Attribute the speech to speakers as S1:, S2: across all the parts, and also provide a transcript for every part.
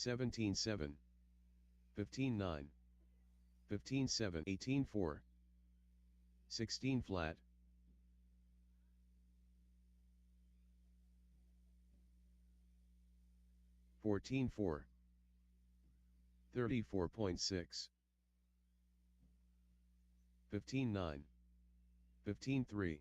S1: 17-7, 15-9, 15-7, 18-4, 16 flat, 14-4, 34.6, 15-9, 15-3,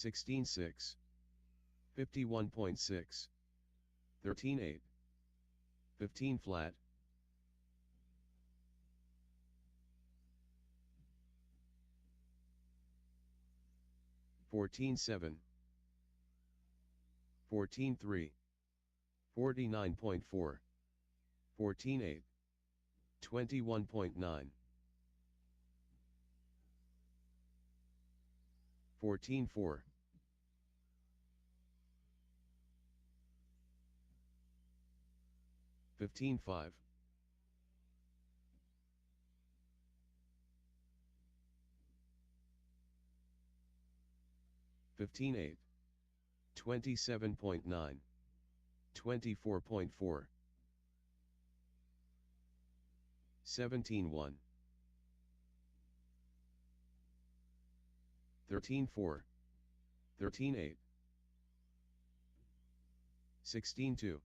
S1: 16-6, 51.6, 13-8, 15 flat, 14-7, 14-3, 49.4, 14-8, 21.9, 14-4, 15-5, 15-8, 27.9, 24.4, 17-1, 13-4, 13-8, 16-2,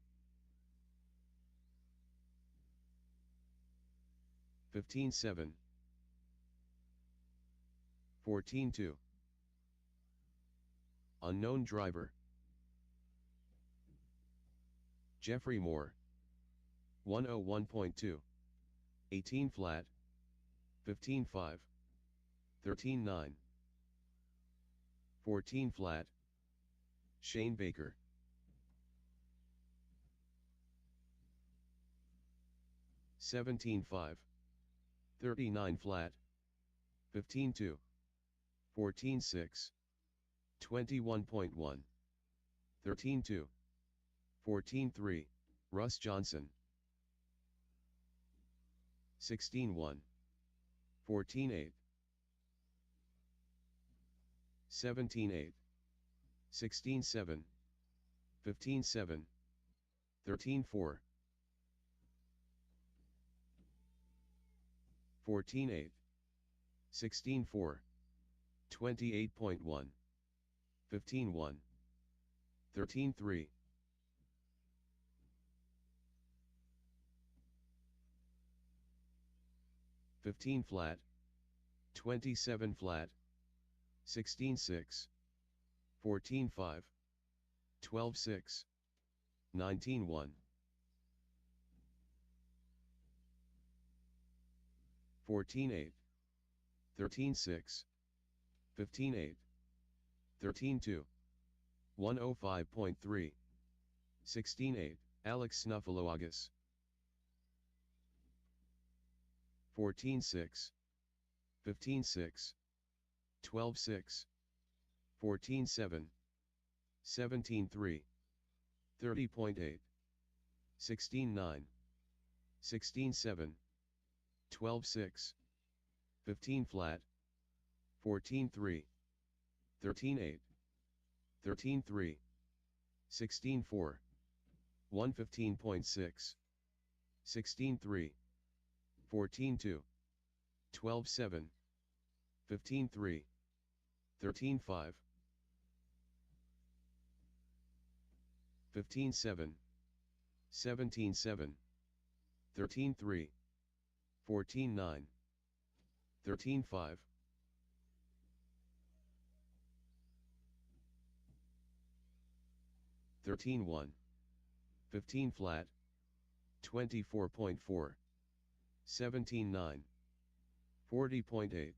S1: 15-7, 14-2. Unknown driver. Jeffrey Moore. 101.2. 18 flat. 15-5. 13-9. 14 flat. Shane Baker. 17-5. 39 flat. 15-2. 14-6. 21.1. 13-2. 14-3. Russ Johnson. 16-1. 14-8. 17-8. 16-7. 15-7. 13-4. 14-8. 16-4. 28.1. 15-1. 13-3. 15 flat. 27 flat. 16-6. 14-5. 12-6. 19-1. 14-8. 13-6. 15-8. 13-2. 105.3. 16-8. Alex Snuffoloagus. 14-6. 15-6. 12-6. 14-7. 17-3. 30.8. 16-9. 16-7. 12-6. 15 flat. 14-3. 13-8. 13-3. 16-4. 115.6. 16-3. 14-2. 12-7. 15-3. 13-5. 15-7. 17-7. 13-3. 14-9. 13-5. 13-1. 15 flat. 24.4. 17-9. 40.8.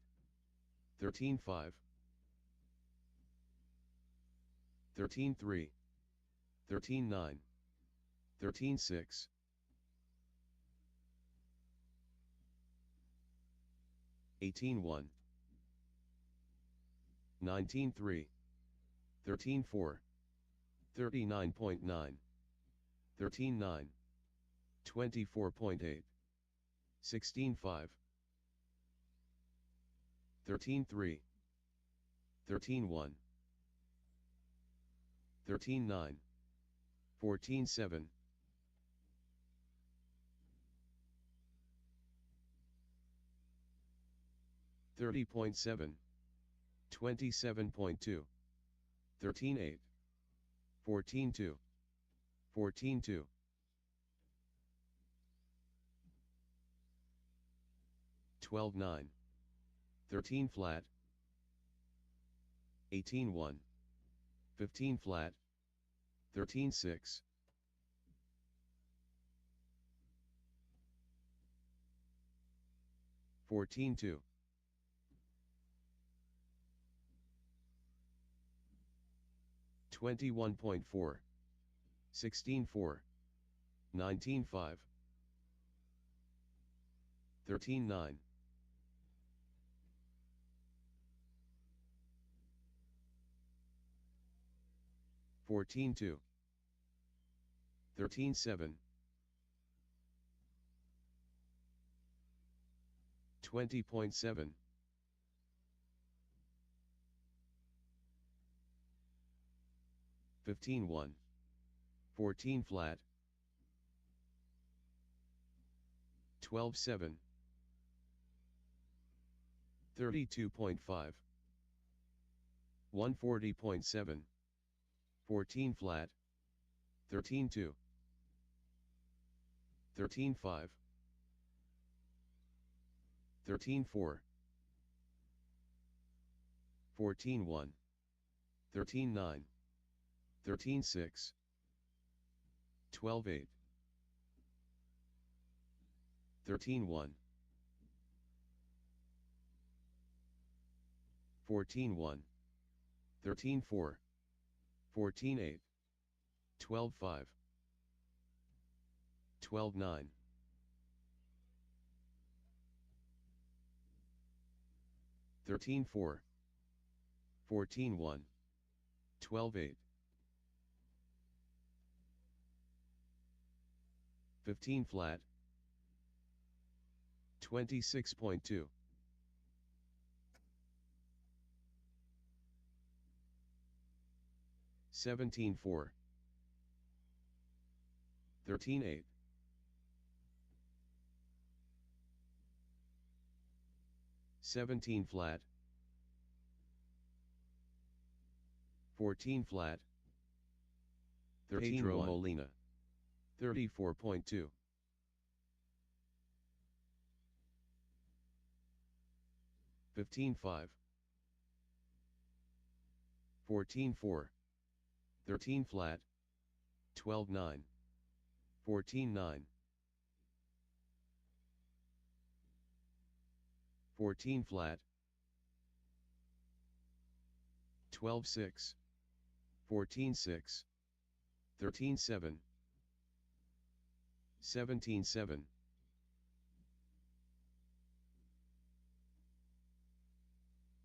S1: 13-5. 13-3. 13-9. 13-6. 18-1. 19-3. 13-4. 39.9. 13-9. 24.8. 16-5. 13-3. 13-1, 13-9, 14-7, 30.7, 27.2, 13-8, 14-2, 14-2, 12-9, 13 flat, 18-1, 15 flat, 13-6, 14-2, 21.4, 16-4, 19-5, 13-9, 14-2, 13-7, 20.7, 15-1, 14 flat, 12-7, 32.5, 140.7, 14 flat, 13-2, 13-5, 13-4, 14-1, 13-9, 13-6, 12-8, 13-1, 14-1, 13-4, 14-8, 12-5, 12-9, 13-4, 14-1, 12-8, 15 flat, 26.2, 17-4, 13-8, 17 flat, 14 flat, 13 Pedro Molina, 34.2, 15-5, 14-4, 13 flat, 12-9, 14-9, 14 flat, 12-6, 14-6, 13-7, 17-7,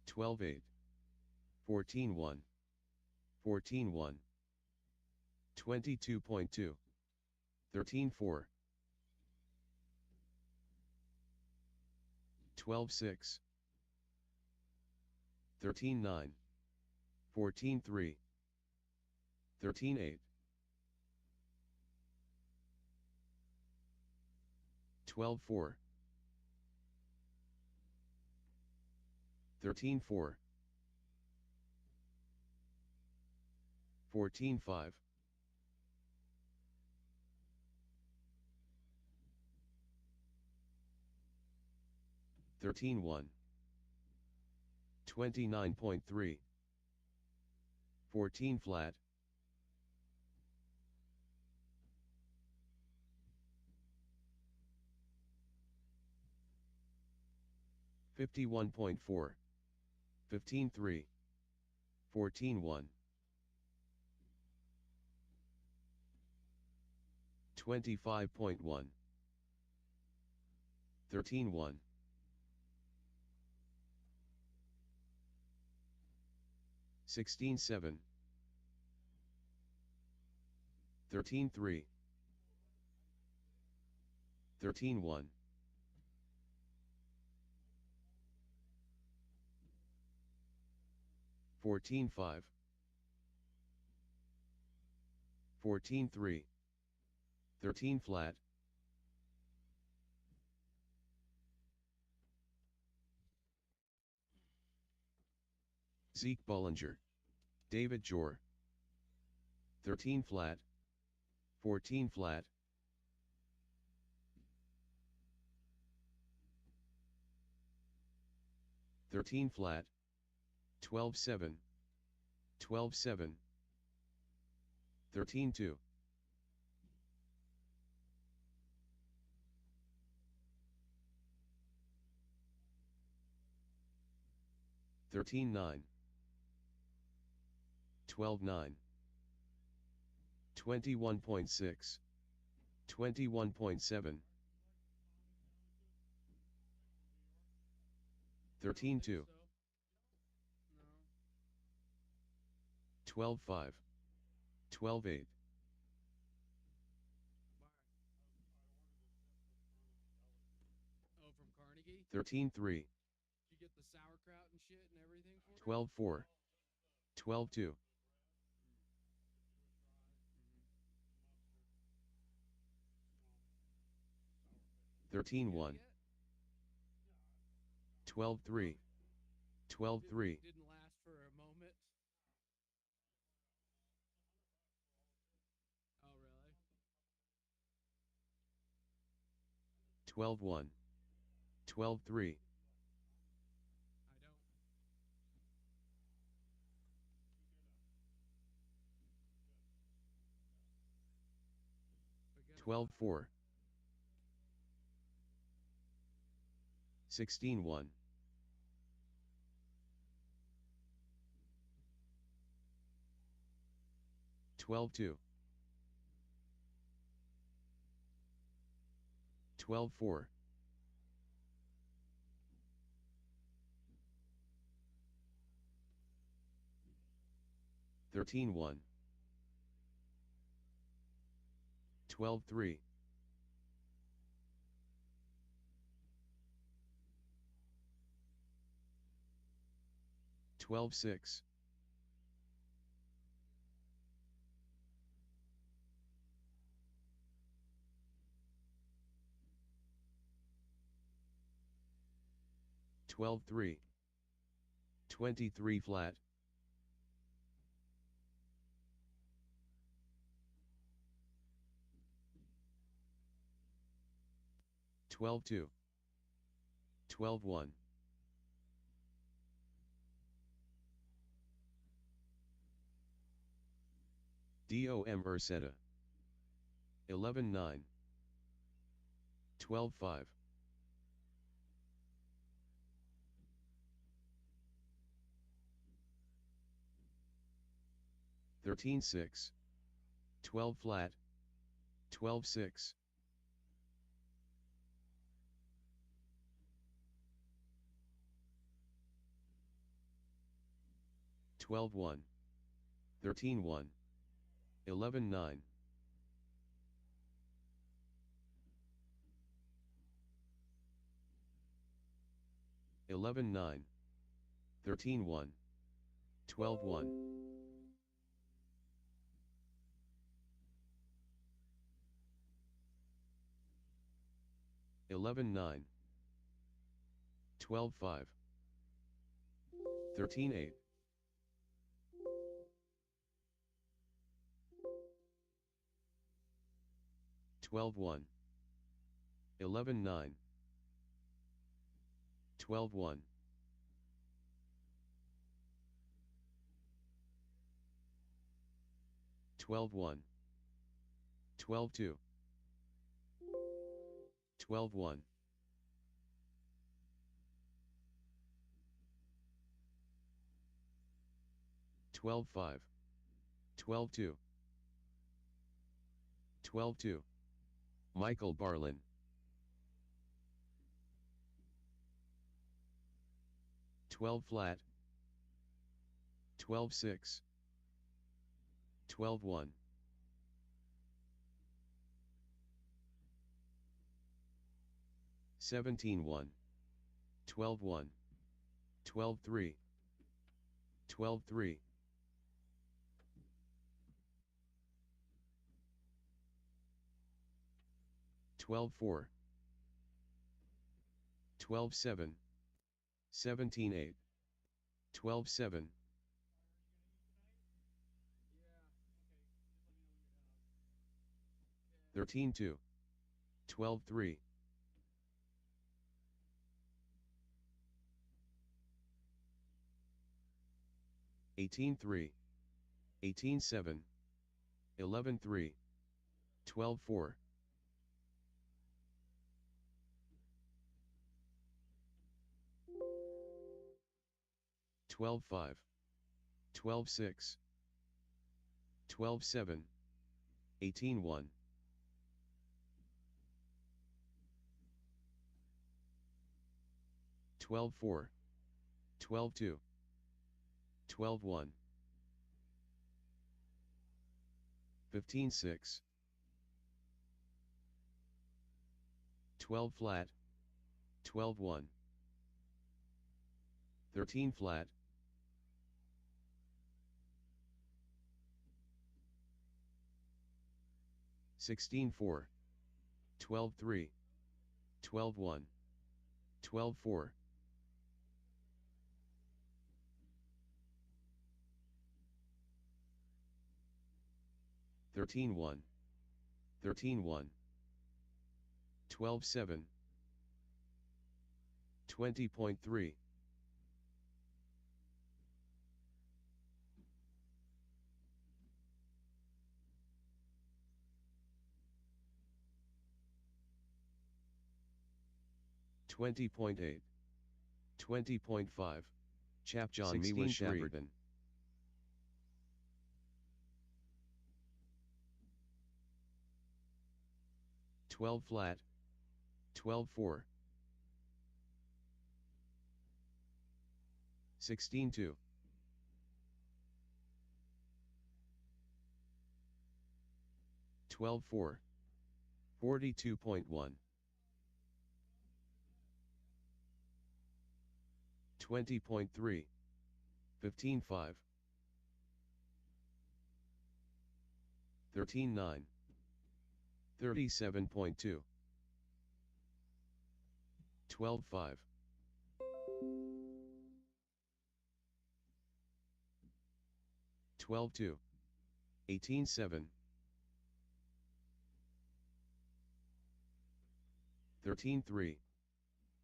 S1: 12-8, 14-1, 14-1, 22.2, 13-4, 12-6, 13-9, 14-3, 13-8, 12-4, 13-4, 14-5, 13-1, 29.3, 14 flat, 51.4, 15-3, 14-1, 25.1, 13-1, 16-7, 13-3, 13-1, 14-5, 14-5, 14-3, 13 flat, Zeke Bullinger, David Jor, 13 flat, 14 flat, "13 flat, 12-7, 12-7, 13-2, "13-9, 12-9, 21.6, 21.7, 13-2, 12-5, 12-8, 13-3, 12-4, 12-2, 13-1, 12-3, 12-3, 12-1, 12-3, 12-4, 16-1, 12-2, 12-4, 13-1, 12-3, 12-6, 12-3, 23 flat, 12-2, 12-1, DOM Urseta, 11-9, 12-5, 13-6, 12 flat, 12-6, 12-1, 13-1, 11-9, 11-9, 13-1, 12-1, 11-9, 12-5, 13-8, 12-1, 11-9, 12-1, 12-1, 12-2, 12-1, 12-5, 12-2, 12-2, Michael Barlin, 12 flat, 12-6, 12-1, 17-1, 12-1, 12-3, 12-3, 12-4, 12-7, 17-8, 12-7, 13-2, 12-3, 18-3, 18-7, 11-3, 12-4, 12-5, 12-6, 12-7, 18-1, 12-4, 12-2, 12-1, 15-6, 12 flat, 12-1, 13 flat, 16-4, 12-3, 12-1, 12-4, 13-1, 13-1, 12-7, 20.3, 20.8, 20.5, Chap John me was Shepperton. 12 flat, 12-4, 16-2, 12-4, 42.1, 20.3, 15-5, 13-9, 37.2, 12-5, 12-2, 18-7, 13-3,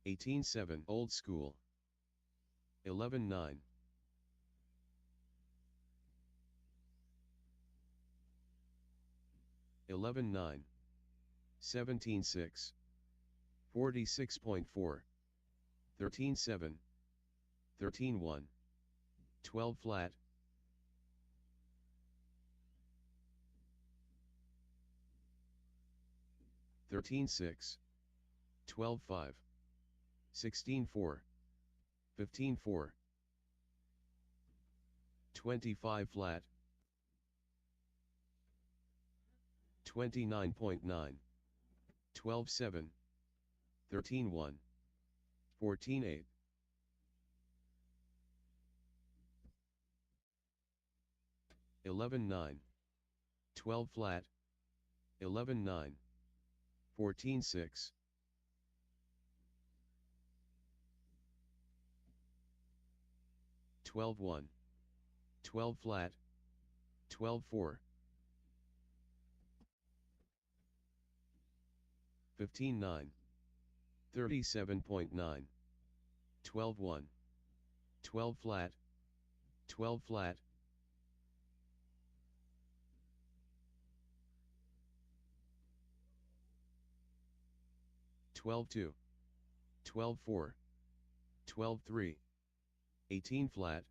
S1: 18-7 Old School, 11-9, 11-9, 17-6, 46.4, 13-7, 13-1, 12 flat, 13-6, 12-5, 16-4, 15-4, 25 flat, 29.9, 12-7, 13-1, 14-8, 11-9, 12 flat, 11-9, 14-6, 12-1, 12 flat, 12-4, 15-9, 37.9, 12-1, 12 flat, 12 flat, 12-2, 12-4, 12-3, 18 flat,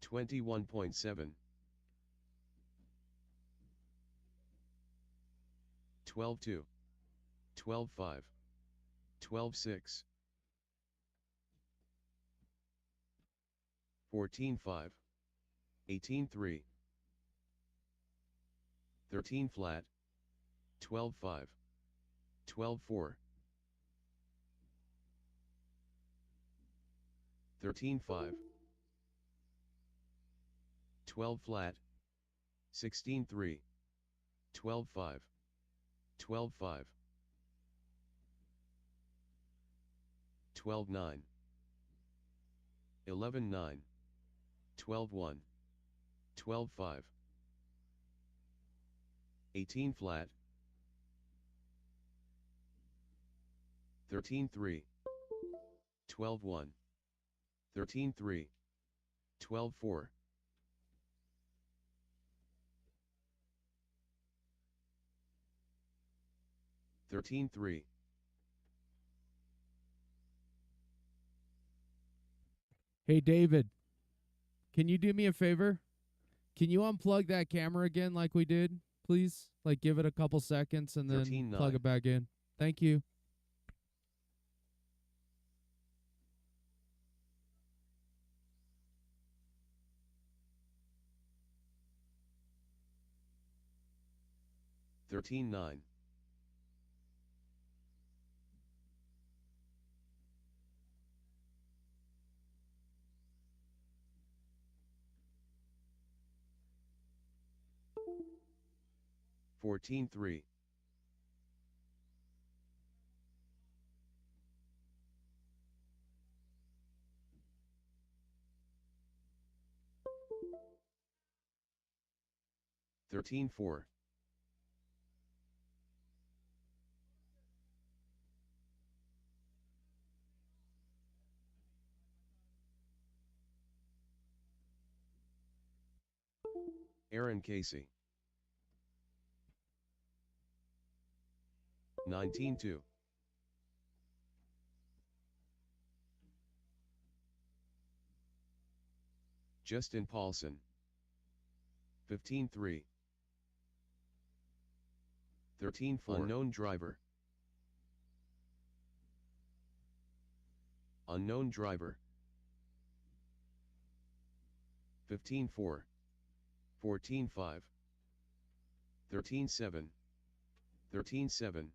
S1: 21.7, 12-2, 12-5, 12-6, 14-5, 18-3, 13 flat, 12-5, 12-4, 13-5, 12 flat, 16 3, 12 5, 12 5, 12 9, 11 9, 12 1, 12 5, 18 flat, 13 3, 12 1, 13 3, 12 4, 13 3,
S2: Hey, David, can you do me a favor? Can you unplug that camera again like we did, please? Like, give it a couple seconds and then
S1: 13
S2: plug
S1: 9,
S2: it back in. Thank you.
S1: Thirteen 9, 14 3, 13 4, Aaron Casey, 19 2, Justin Paulson, 15 3, 13 4, unknown driver, unknown driver, 15 4, 14 5, 13 7, 13 7,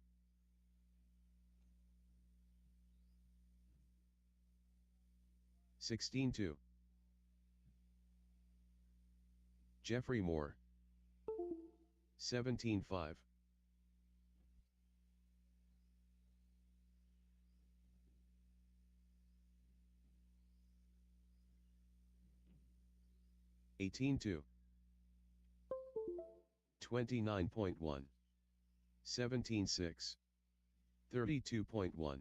S1: 16 2, Jeffrey Moore, 17 5, 18 2, 29.1, 17 6, 32.1,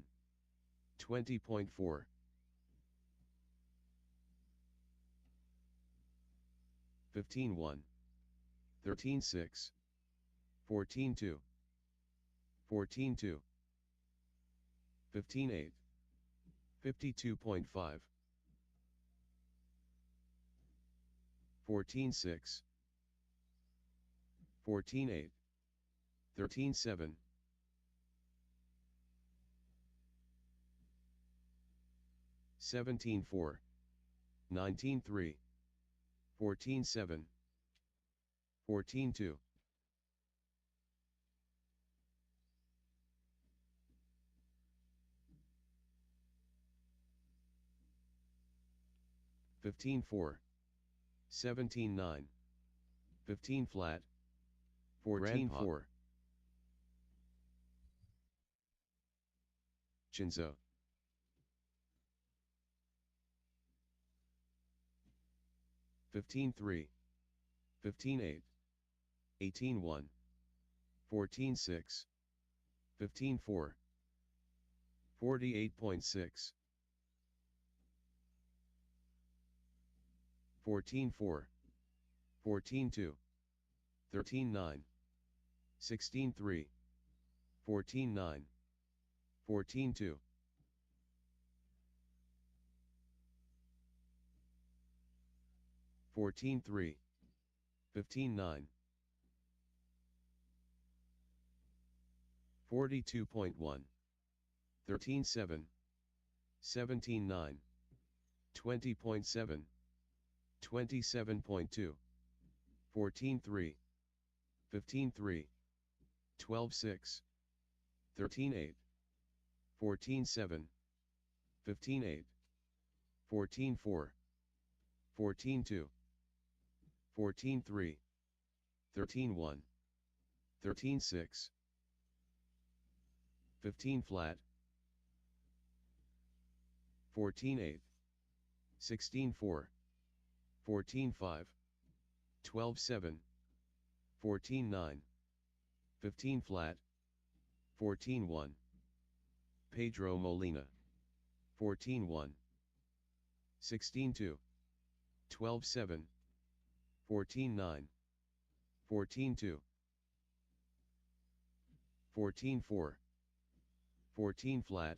S1: 20.4, 15 1, 13 6, 14 2, 14 2, 15 8, 52.5, 14 6, 14 8, 13 7, 17 4, 19 3, 14 7, 14 2, 15 4, 17 9, 15 flat, 14 4, Chinzo, 15 3, 15 8, 18 1, 14 6, 15 4, 48.6, 14 4, 14 2, 13 9, 16 3, 14 9, 14 2, 14 3, 15 9, 42.1, 13 7, 17 9, 20.7, 27.2, 14 3, 15 3, 12 6, 13 8, 14 7, 15 8, 14 4, 14 2, 14-3, 13-1, 13-6, 15 flat, 14-8, 16-4, 14-5, 12-7, 14-9, 15 flat, 14-1, Pedro Molina, 14-1, 16-2, 12-7, 14-9, 14-2, 14-4, 14 flat,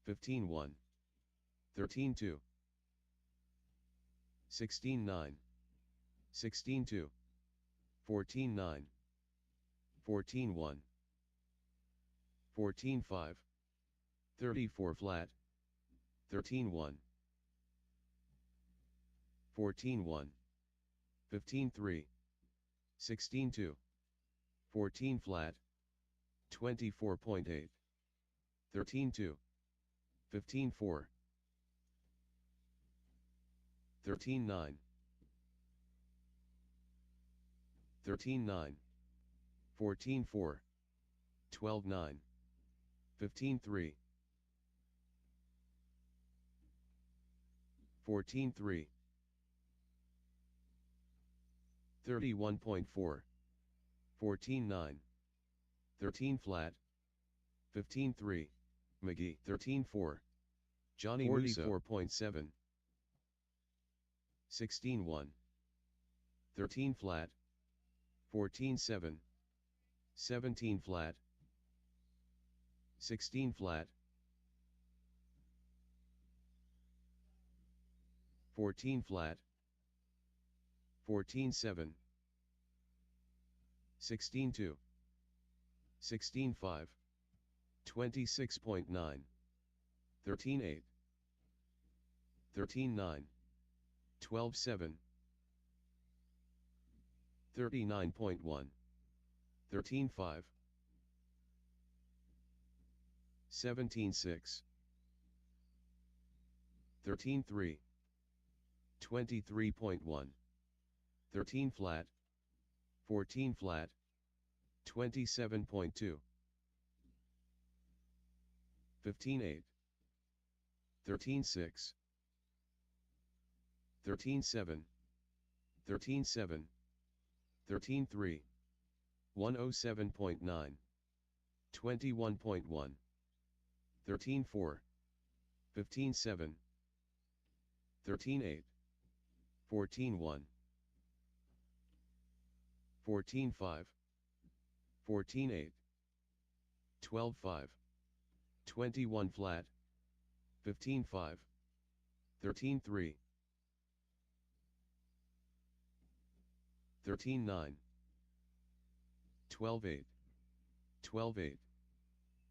S1: 15-1, 13-2, 16-9, 16-2, 14-9, 14-1, 14-5, 34 flat, 13-1, 14-1, 15-3, 16-2, 14 flat, 24.8, 13-2, 15-4, 13-9, 13-9, 14-4, 12-9, 15-3, 14-3, 31.4, 14-9, 13 flat, 15-3, McGee 13-4, Johnny 44.7, 16-1, 13 flat, 14-7, 17 flat, 16 flat, 14 flat, 14-7, 16-2, 16-5, 26.9, 13-8, 13-9, 12-7, 39.1, 13-5, 17-6, 13-3, 23.1, 13 flat, 14 flat, 27.2, 15-8, 13-6, 13-7, 13-7, 13-3, 107.9, 21.1, 13-4, 15-7, 13-8, 14-1, 14-5, 14-8, 12-5, 21 flat, 15-5, 13-3, 13-9, 12-8, 12-8,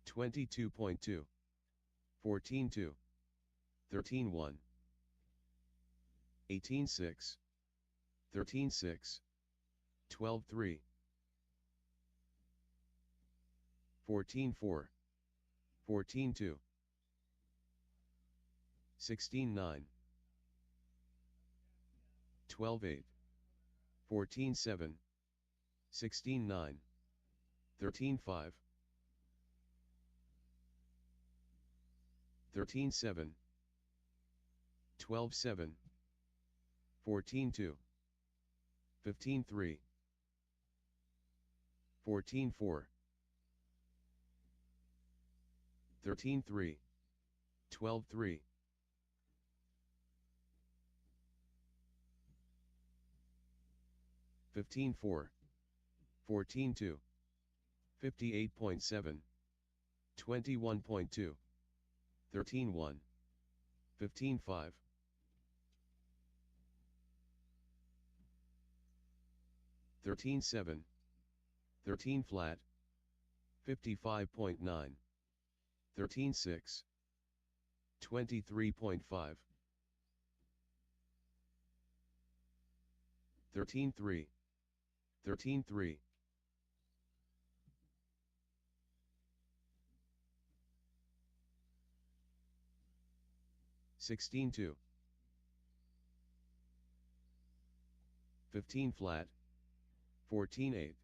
S1: 22.2, 14-2, 13-1, 18-6, 13-6, 12-3, 14-4, 14-2, 16-9, 12-8, 14-7, 16-9, 13-5, 13-7, 12-7, 14-2, 15-3, 14-4, 13-3, 12-3, 15-4, 14-2, 58.7, 21.2, 13-1, 15-5, 13-7, 13 flat, 55.9, 13-6, 23.5, 13-3, 13-3, 16-2, 15 flat, 14-8.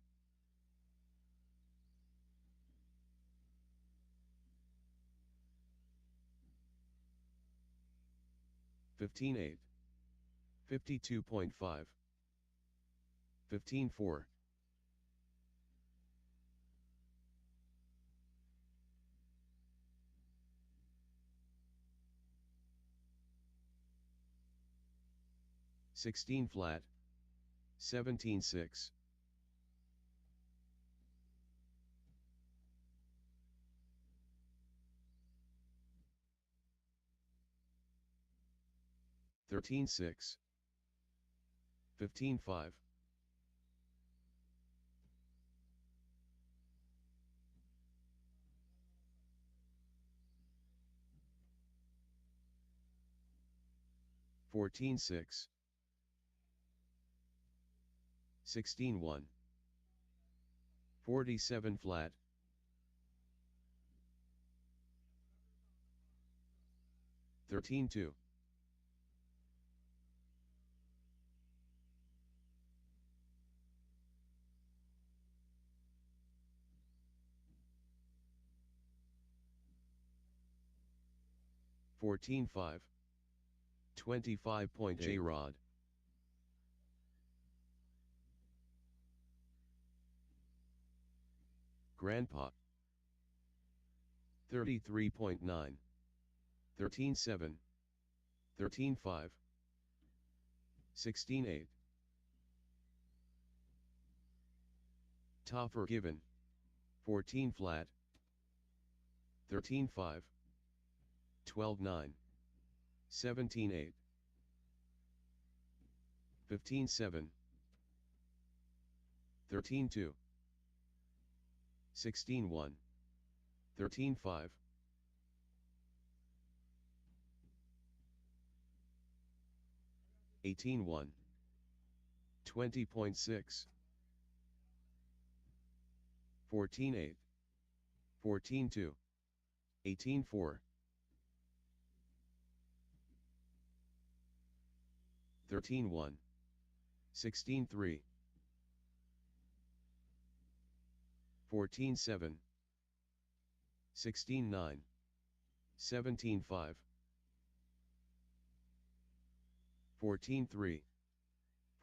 S1: 15-8. 52.5. 15-4. 16 flat, 17-6. 13-6. 15-5. 14-6. 16-1. 47 flat. 13-2. 14-5. 25-point J-Rod. Grandpa. 33.9. 13-7. 13-5. 16-8. Topper given. 14 flat. 13-5. 12-9. 17-8. 15-7. 13-2. 16-1. 13-5. 18-1. 20.6. 14-8. 14-2. 18-4. 13-1. 16-3. 14-7. 16-9. 17-5. 14-3.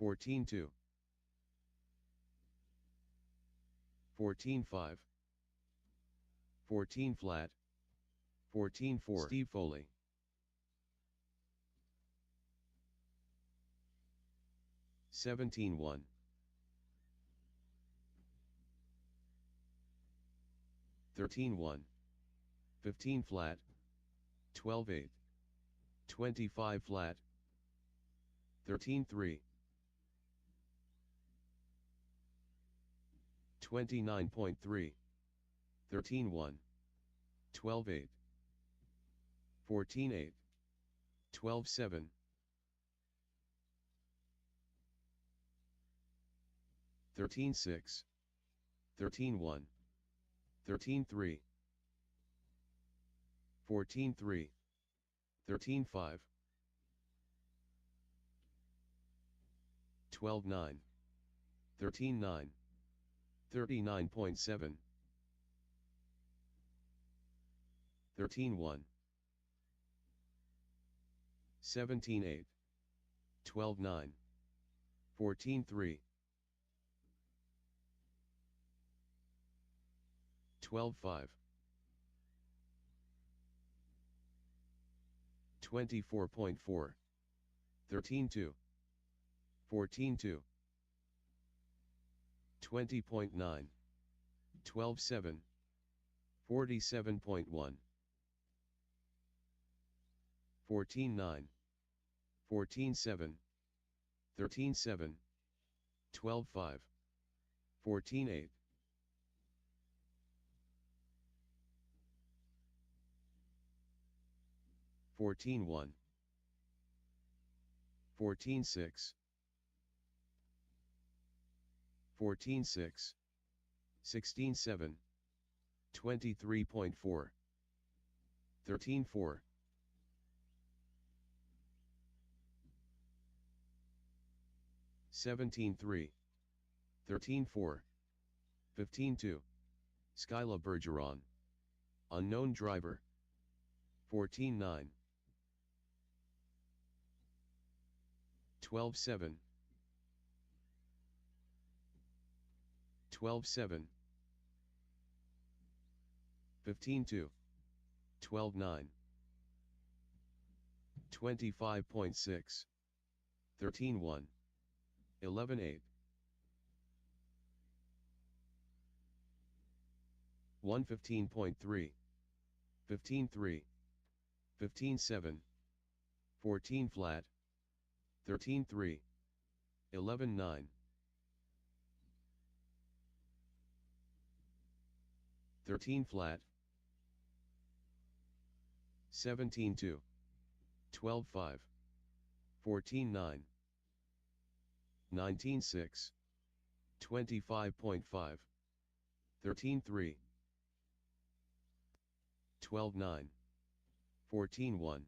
S1: 14-2. 14-5. 14 flat. 14-4. Steve Foley. 17-1. 13-1. 15 flat. 12-8. 25 flat. 13-3. 29.3. 13-1. 12-8. 14-8. 12-7. 13-6. 13-1. 13-3. 14-3. 13-5. 12-9. 13-9. 39.7. 13-1. 17-8. 12-9. 14-3. 12-5. 24.4. 13-2. 14-2. 20.9. 12-7. 47.1. 14-9. 14-7. 13-7. 12-5. 14-8. 14-1. 14-6. 14-6. 16-7. 23.4. 13-4. 17-3, 13-4, 15-2, Skyla Bergeron, unknown driver, 14-9, 12-7, 12-7, 15-2, 12-9, 25.6, 13-1, 11-8, 115.3, 15-3, 15-7, 14 flat, 13-3, 11-9, 13 flat, 17-2, 12-5, 14-9, 19-6, 25.5, 13-3, 12-9, 14-1,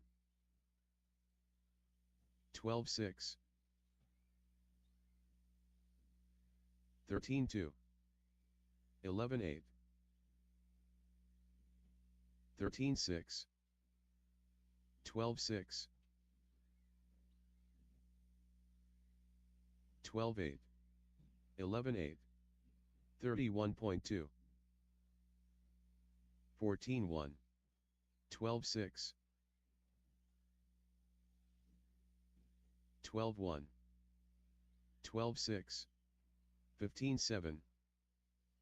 S1: 12-6, 13-2, 11-8, 13-6, 12-6, 12-8, 11-8, 31.2, 14-1, 12-6, 12-1, 12-6, 15-7,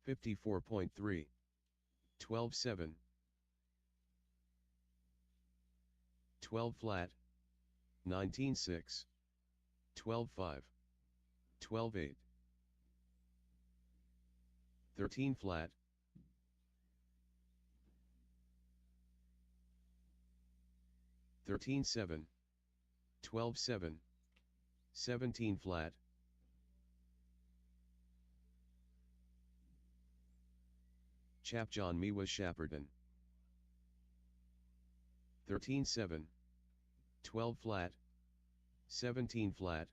S1: 54.3, 12-7, 12 flat, 19-6, 12-5, 12-8, 13 flat, 13-7, 12-7, 17 flat, Chapjon Miwa Shapperton, 13-7, 12 flat, 17 flat,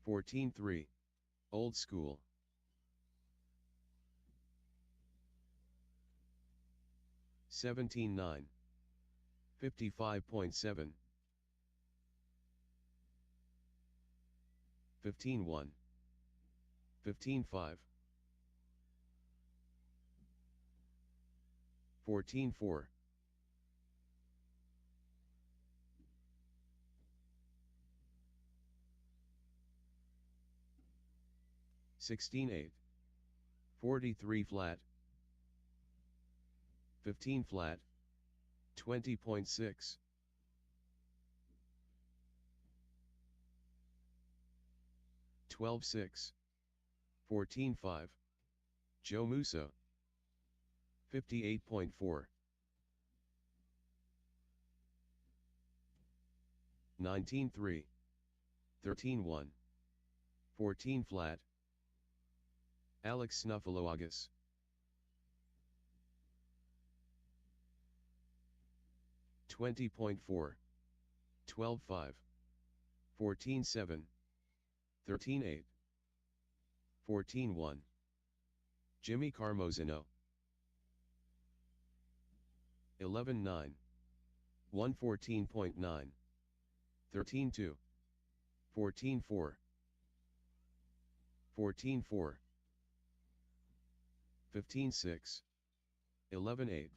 S1: 14-3, Old School, 17-9, 55.7, 15-1, 15-5, 14-4, 16-8, 43 flat, 15 flat, 20.6, 12-6, 14-5, Joe Musso, 58.4, 19-3, 13-1, 14 flat, Alex Snuffaloagus, 20.4, 12-5, 14-7, 13-8, 14-1, Jimmy Carmozino, 11-9, 114.9, 13-2, 14-4, 14-4, 15-6, 11-8,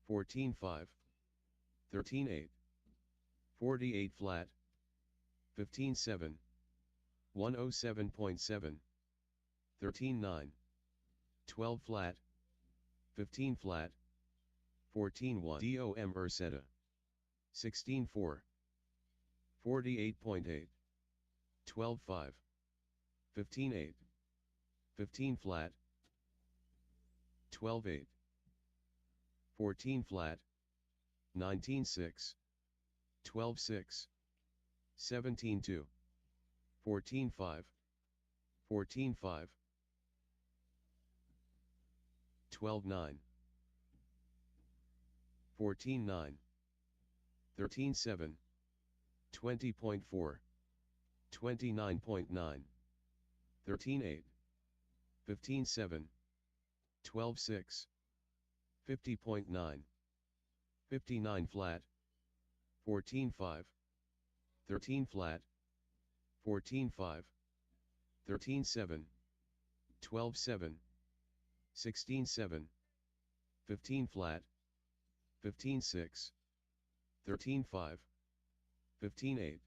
S1: 14-5, 13-8, 48 flat, 15-7, 107.7, 13-9, 12 flat, 15 flat, 14-1, DOM Urseta, 16-4, 48.8, 12-5, 15-8, 15 flat, 12-8, 14 flat, 19-6, 12-6, 17-2, 14-5, 14-5, 12-9, 14-9, 13.7, 20.4, 29.9, 13.8, 15.7, 12.6, 50.9, 59 flat, 14.5, 13 flat, 14.5, 13.7, 12.7, 16.7, 15 flat, 15.6, 13.5, 15.8,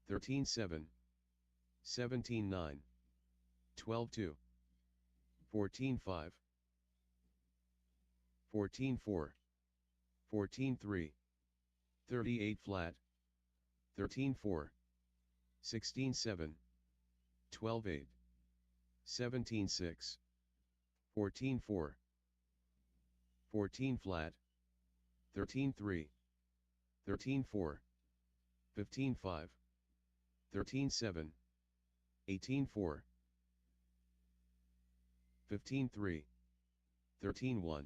S1: 13.7, 17.9, 12.2, 14.5, 14.4, 14.3, 38 flat, 13.4, 16.7, 12.8, 17.6, 14.4, 14 flat, 13.3, 13.4, 15.5, 13.7, 18.4, 15.3, 13.1,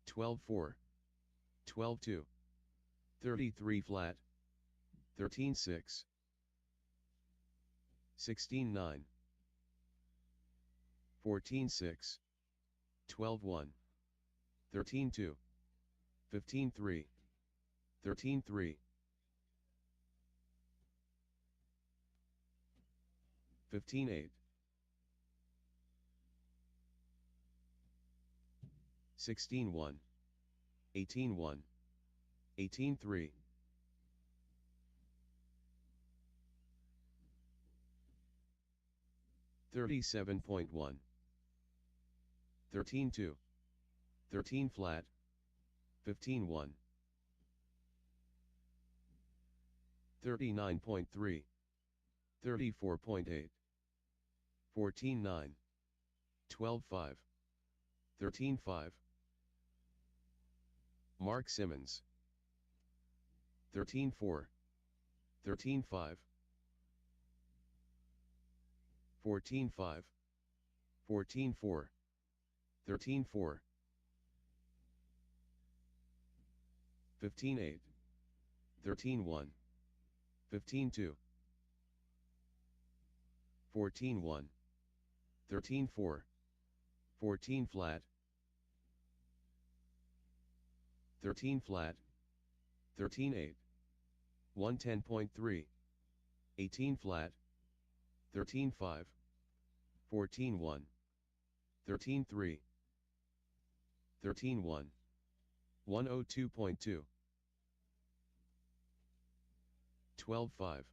S1: 12.4, 12.2, 33 flat, 13.6, 16.9, 14.6, 12.1, 13.2, 15.3, 13.3, 15.8, 16.1, 18.1, 18.3, 37.1, 13.2, 13 flat, 15.1, 39.3, 34.8, 14.9, 12.5, 13.5, Mark Simmons, 13.4, 13.5, 14.5, 14.4, 13.4, 15.8, 13.1, 15.2, 14.1, 13.4, 14 flat, 13 flat, 13.8, 110.3, 18 flat, 13.5, 14.1, 13.3, 13.1, 102.2, 12.5,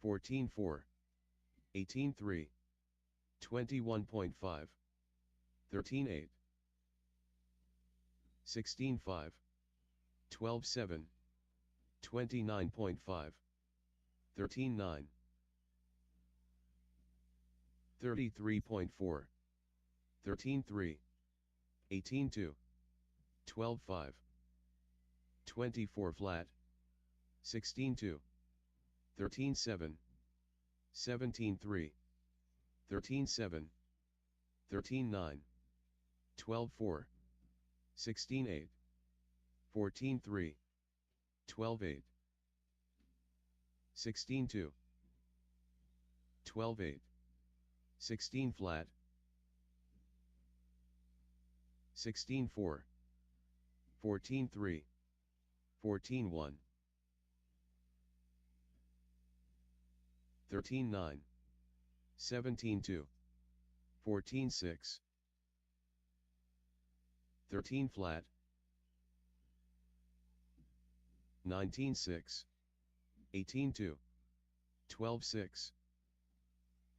S1: 14.4, 18.3, 21.5, 13.8, 16.5, 12.7, 29.5, 13.9, 33.4, 13.3, 18.2, 12.5, 24 flat, 16.2, 13.7, 17.3, 13.7, 13.9, 12.4, 16.8, 14.3, 12.8, 16.2, 12.8, 16 flat, 16.4, 14.3, 14.1, 13.9, 17.2, 14.6, 13 flat, 19.6, 18.2, 12.6,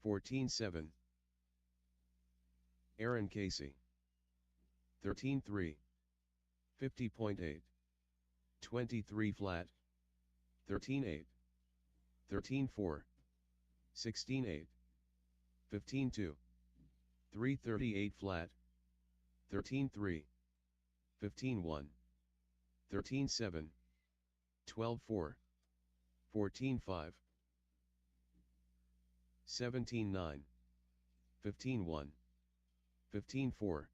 S1: 14.7, Aaron Casey, 13.3, 50.8, 23 flat, 13.8, 13.4, 16.8, 15.2, 3.38 flat, 13.3, 15.1, 13.7, 12.4, 14.5, 17.9, 15.1, 15.4,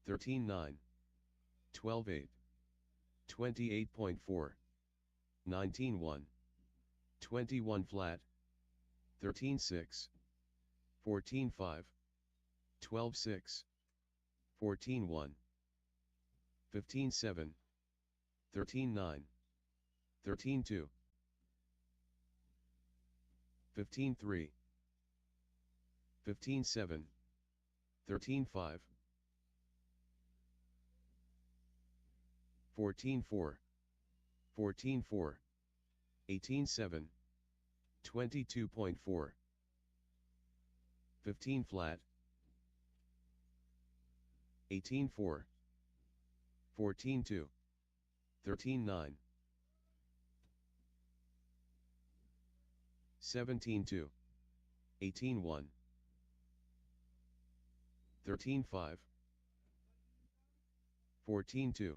S1: 13.9, 12.8, 28.4, 19.1, 21 flat, 13.6, 14.5, 12.6, 14.1, 15.7, 13.9, 13.2, 15.3, 15.7, 13.5, 14.4, 14.4, 18.7, 22.4, 15 flat, 18.4, 14.2, 13.9, 17.2, 18.1, 13.5, 14.2,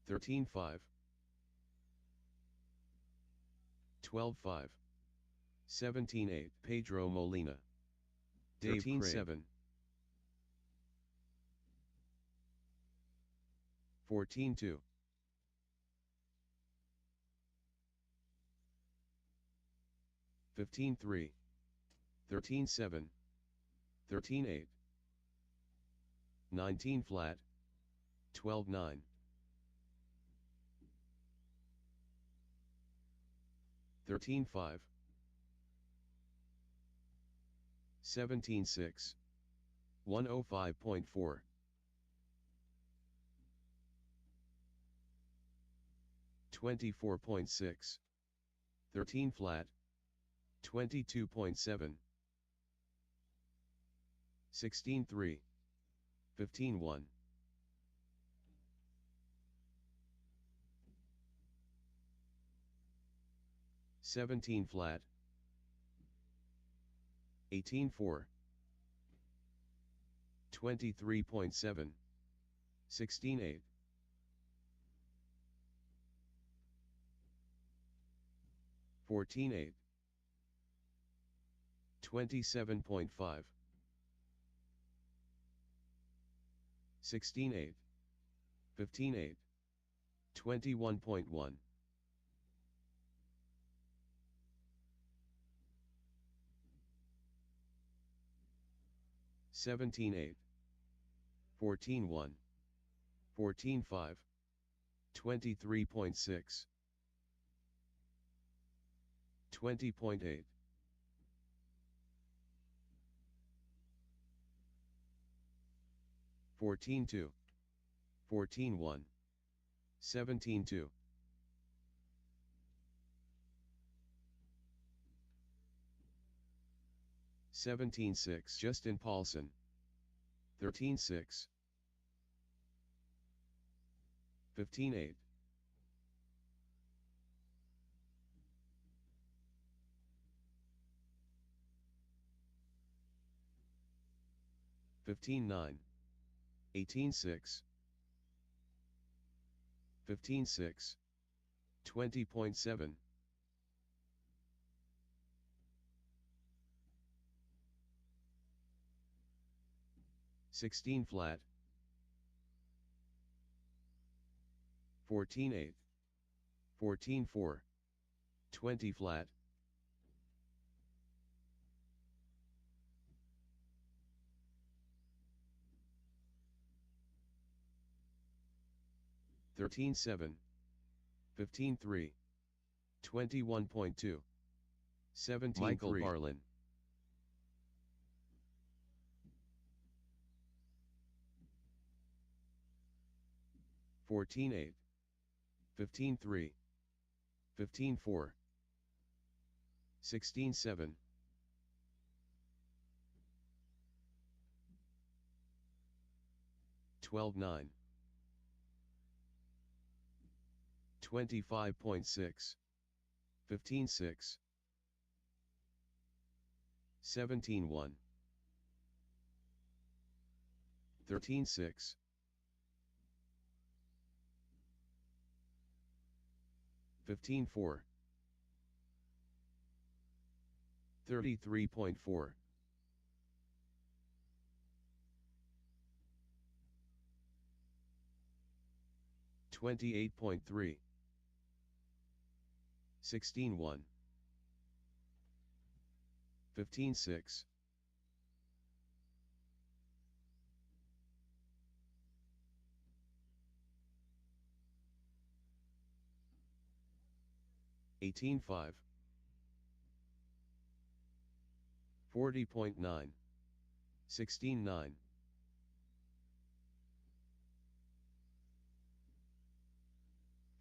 S1: 13.5, 12.5, 17.8, Pedro Molina, Dave 13.7, 14.2, 15.3, 13.7, 13.8, 19 flat, 12.9, 13.5, 17.6, 105.4, 24.6, 13 flat, 22.7, 16.3, 15.1, 17 flat, 18.4, 23.7, 16.8, 14.8, 27.5, 16.8, 15.8, 21.1, 17.8, 14.1, 14.5, 23.6, 20.8, 14.2, 14.1, 17.2, 17.6, Justin Paulson, 13.6, 15.8, 15.9, 18.6, 15.6, 20.7, 16 flat, 14.8, 14.4, 20 flat, 13.7, 15.3, 21.2, 17.3, Michael Barlin, 14.8, 15.3, 15.4, 16.7, 12.9, 25.6, 15.6, 17.1, 13.6, 15.4, 33.4, 28.3. 16.1. 15.6. 18.5. 40.9. 16.9.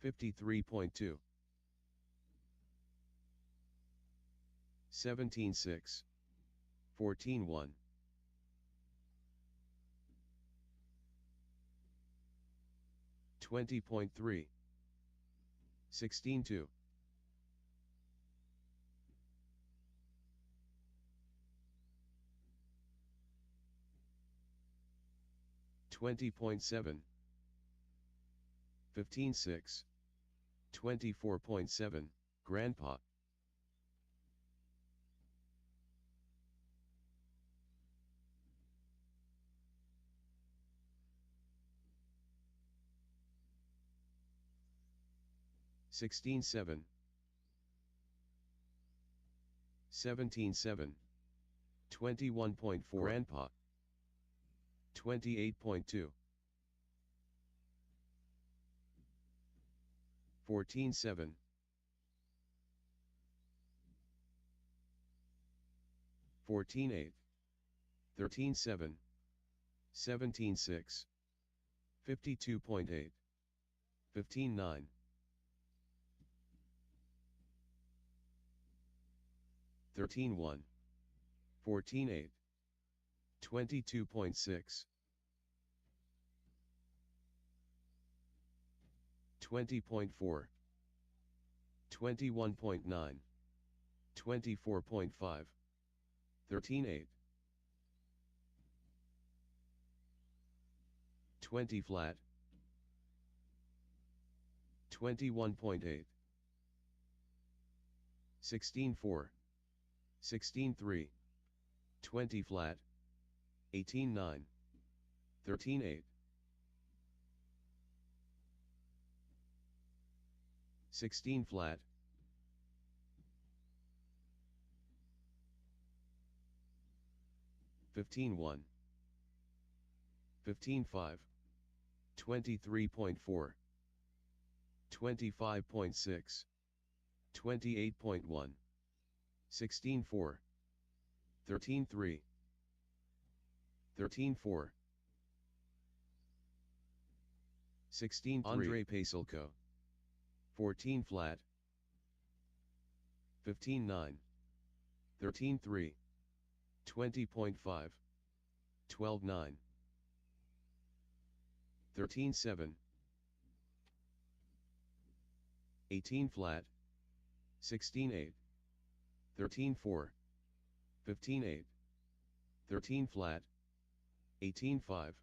S1: 53.2. 17.6. 14.1. 20.3. 16.2. 20.7. 15.6. 24.7. Grandpa. 16.7. 17.7. 21.4. Grandpa. 28.2. 14.7. 14.8. 13.7. 17.6. 52.8. 15.9. 13.1. 14.8. 22.6. 20.4. 21.9. 24.5. 13.8. 20 flat. 21.8. 16.4. 16.3. 20 flat. 18.9. 13.8. 16 flat. 15.1. 15.5. 23.4. 25.6. 28.1. 16.4. 13.3. 13.4. 16.3. Andre Paselko. 14 flat. 15.9. 13.3. 20.5. 12.9. 13.7. 18 flat. 16.8. 13.4. 15.8. 13 flat. 18.5.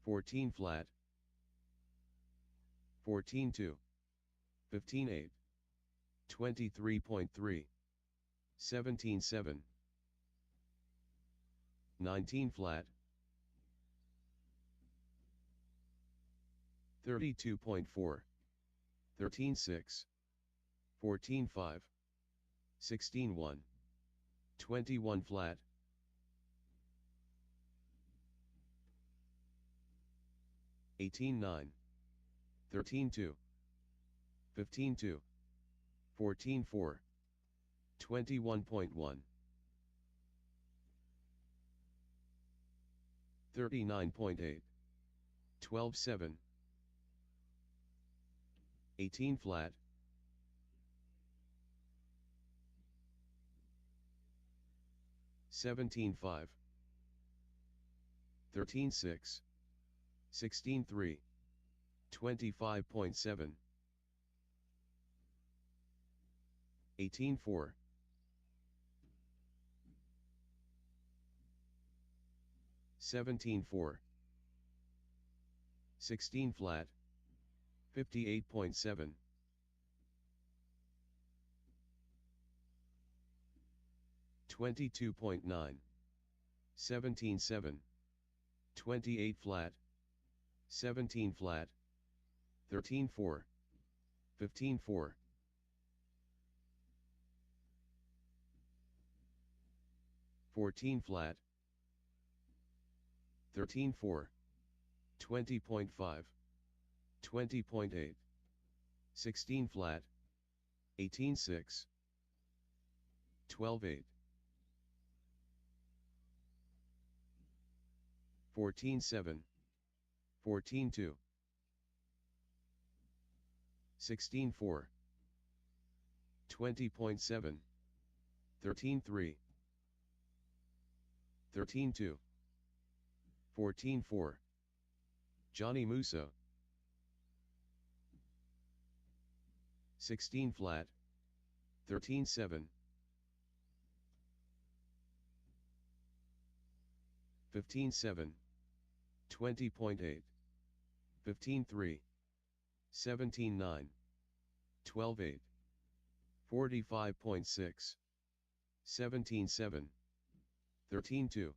S1: 14 flat. 14.2. 15.8. 23.3. 17.7. 19 flat. 32.4. 13.6. 14.5. 16.1. 21 flat. 18.9. 13.2. 15.2. 14.4. 21.1. 39.8. 12.7. 18 flat. 17.5. 13.6. 16.3. 25.7. 18.4. 17.4. 16 flat. 58.7. 22.9. 17-7, 28 flat, 17 flat, 13-4, 15-4, 14 flat, 13-4, 20.5, 20.8, 16 flat, 18-6, 12-8, 14-7, 14-2, 16-4, 20.7, 13-3, 13-2, 14-4, Johnny Musso, 16 flat, 13-7, 15-7, 20.8, 15-3, 17-9, 12-8, 45.6, 17-7, 13-2,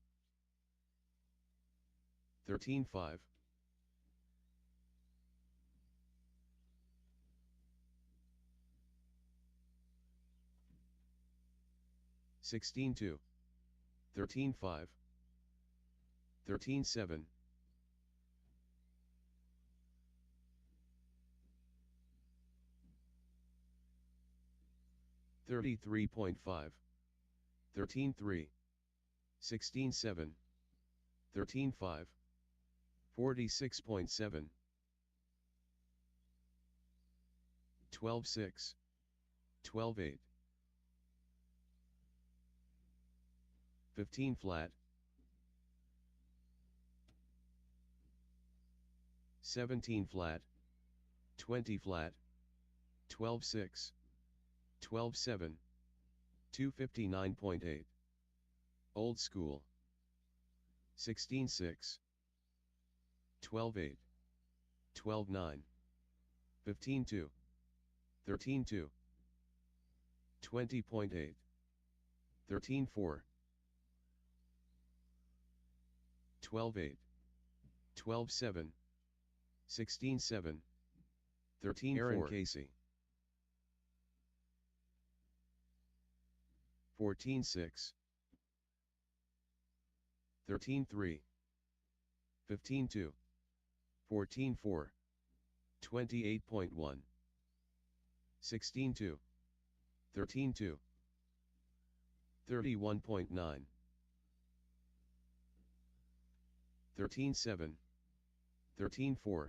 S1: 13-5, 16-2, 13-5, 13-7, 33.5, 13-3, 16-7, 13-5, 46.7, 12-6, 12-8, 15 flat, 17 flat, 20 flat, 12-6, 12-7, 259.8, Old School, 16-6, 12-8, 12-9, 15-2, 13-2, 20.8, 13-4, 12-8, 12-7, 16-7, 13-4, Aaron Casey, 14-6, 13-3, 15-2, 14-4, 28.1, 16-2, 13-2, 31.9, 13-7, 13-4,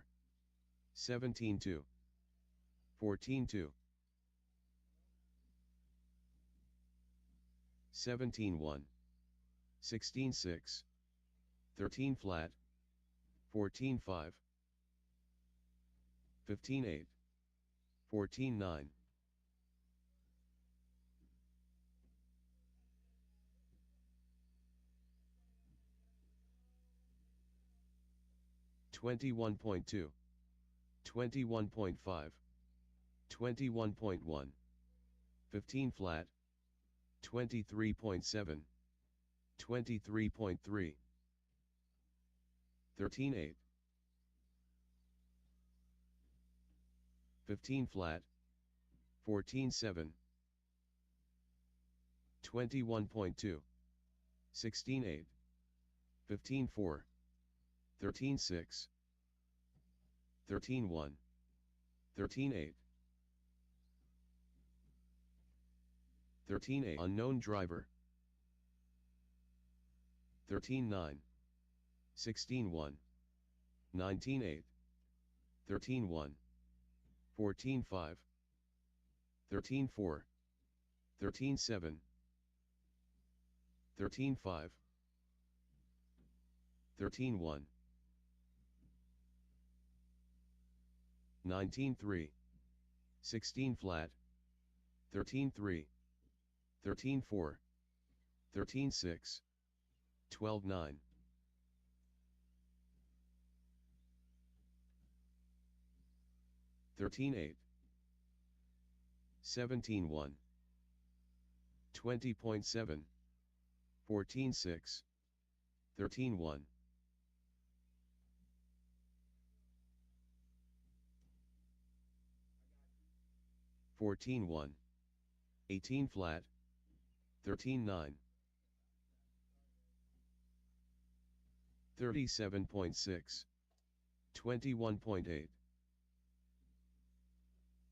S1: 17-2, 14-2, 17-1, 16-6, 13 flat, 14-5, 15-8, 14-9, 21.2, 21.5, 21.1, 15 flat, 23.7, 23.3, 13-8, 15 flat, 14-7, 21.2, 16-8, 15-4, 13-6, 13-1, 13-8, 13-8, unknown driver, 13-9, 16-1, 19-8, 13-1, 14-5, 13-4, 13-7, 13-5, 13-1, 19-3, 16 flat, 13-3, 13-4, 13-6, 12-9, 13-8, 17-1, 20.7, 14-6, 13-1, 14-1, 18 flat, 13-9, 37.6, 21.8,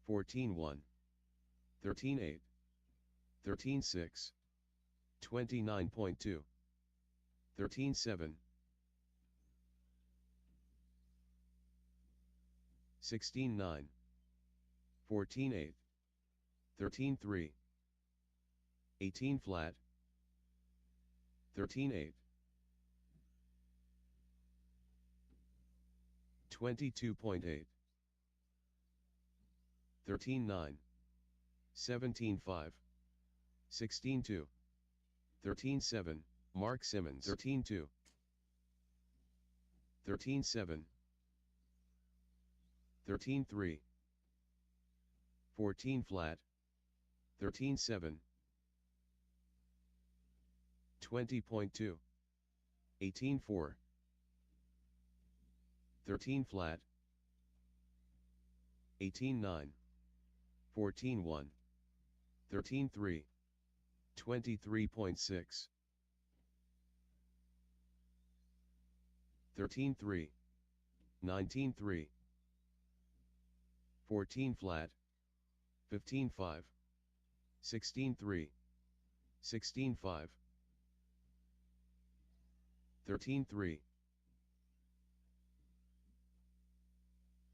S1: 14-1, 13-8, 13-6, 29.2, 13-7, 16-9, 14-8, 13-3, 18 flat, 13-8, 22.8, 13-9, 17-5, 16-2, 13-7, Mark Simmons 13-2, 13-7, 13-3, 14 flat, 13-7, 20.2, 18-4, 13 flat, 18-9, 14-1, 13-3, 23.6, 13-3, 19-3, 14 flat, 15-5, 16-3, 16-5, 13-3,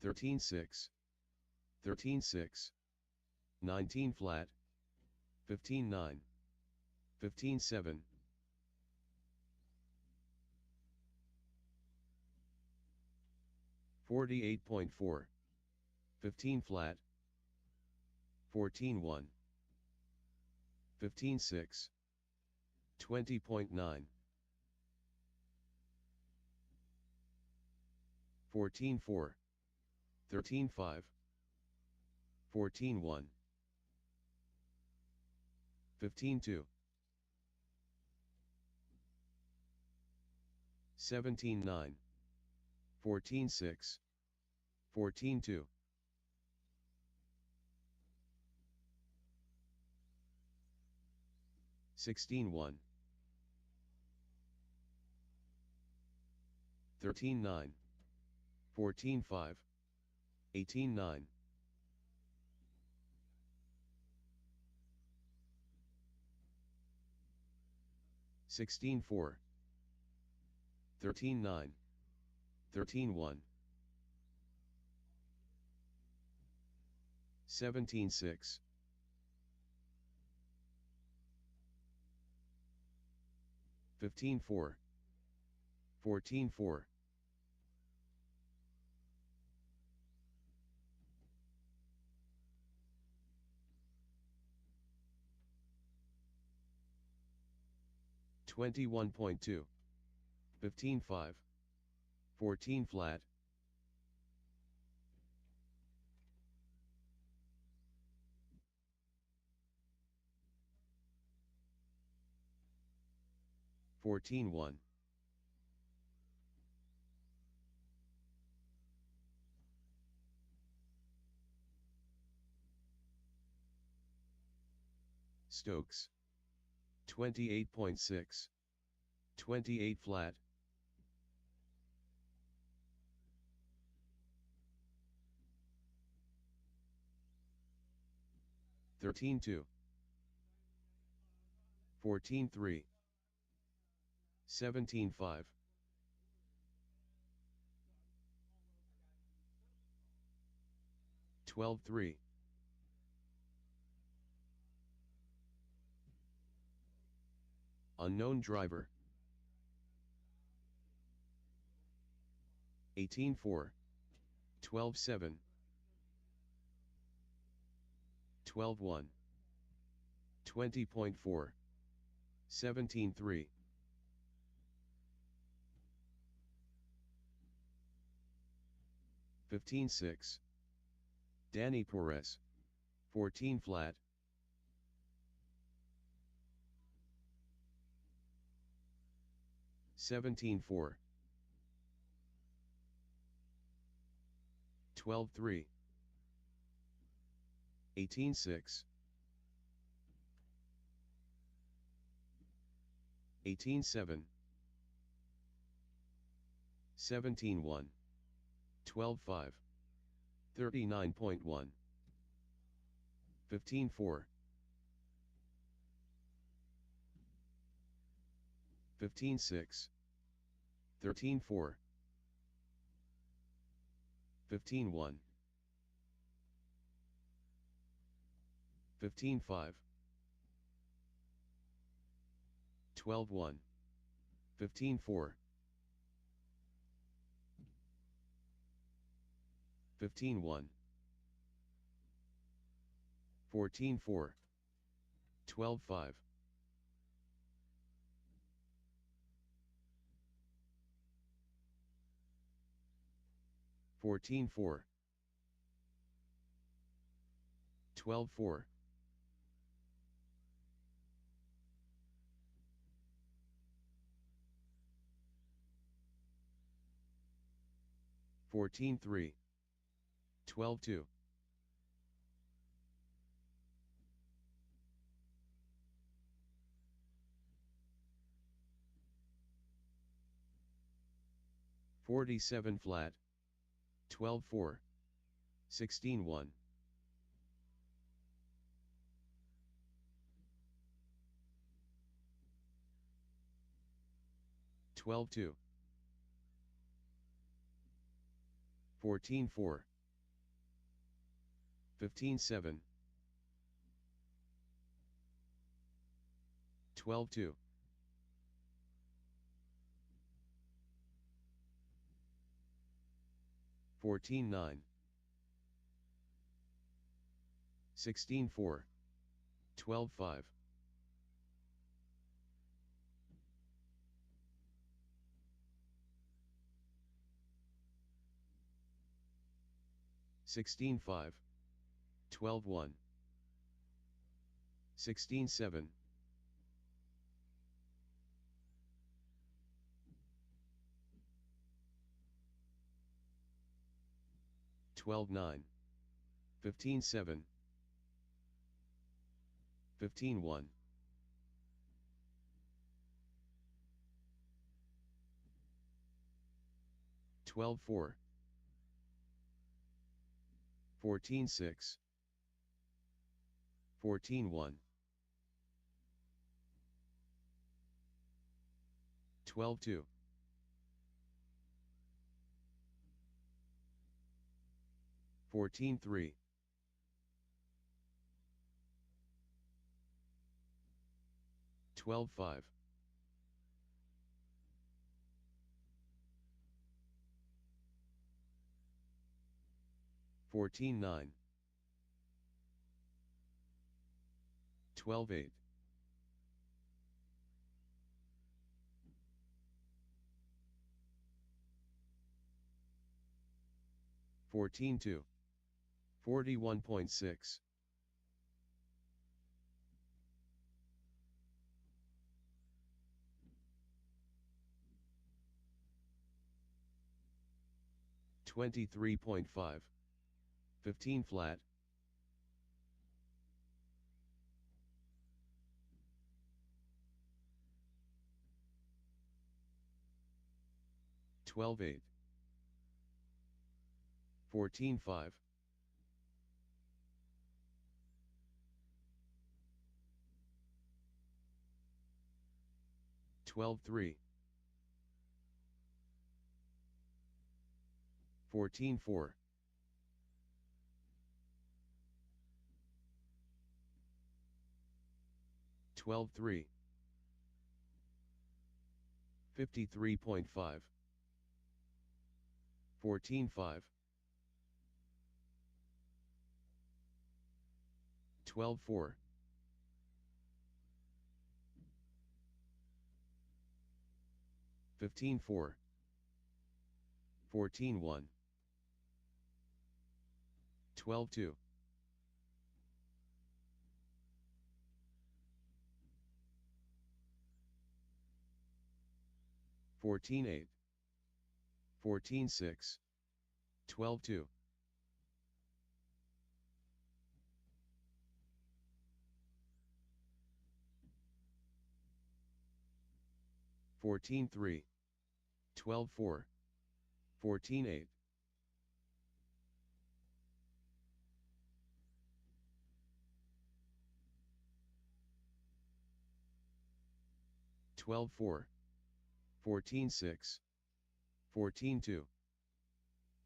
S1: 13-6, 13-6, 19 flat, 15-9, 15-7, 48.4, 15 flat, 14-1, 15-6, 20.9, 14-4, 13-5, 14-1, 15-2, 17-9, 14-6, 14-2, 16-1, 13-9, 14-5, 18-9, 16-4, 13-9, 13-1, 17-6, 15-4, 14-4, 21.2, 15-5, 14 flat, 14-1, Stokes 28.6, 28 flat, 13-2, 14-3, 17-5, 12-3, unknown driver, 18-4, 12-7, 12-1, 20.4, 17-3, 15-6, Danny Perez, 14 flat, 17-4, 12-3, 18-6, 18-7, 17-1, 12-5, 39.1, 15-4, 15-6, 13-4, 15-1, 15-5, 12-1, 15-4, 15-1, 14-4, 12-5, 14-4, 12-4, 14-3, 12-2, 47 flat, 12-4, 16-1, 12-2, 14-4, 15-7, 12-2, 14-9, 16-4, 12-5, 16-5, 12-1, 16-7, 12-9, 15-7, 15-1, 12-4, 14-6, 14-1, 12-2, 14-3, 12-5, 14-9, 12-8, 14-2, 41.6, 23.5, 15 flat, 12-8, 14-5, 12-3, 14-4, 12-3, 53.5, 14-5, 12-4, 15-4, 14-1, 12-2, 14-8, 14-6, 12-2, 14-3, 12-4, 14-8, 12-4, 14-6, 14-2,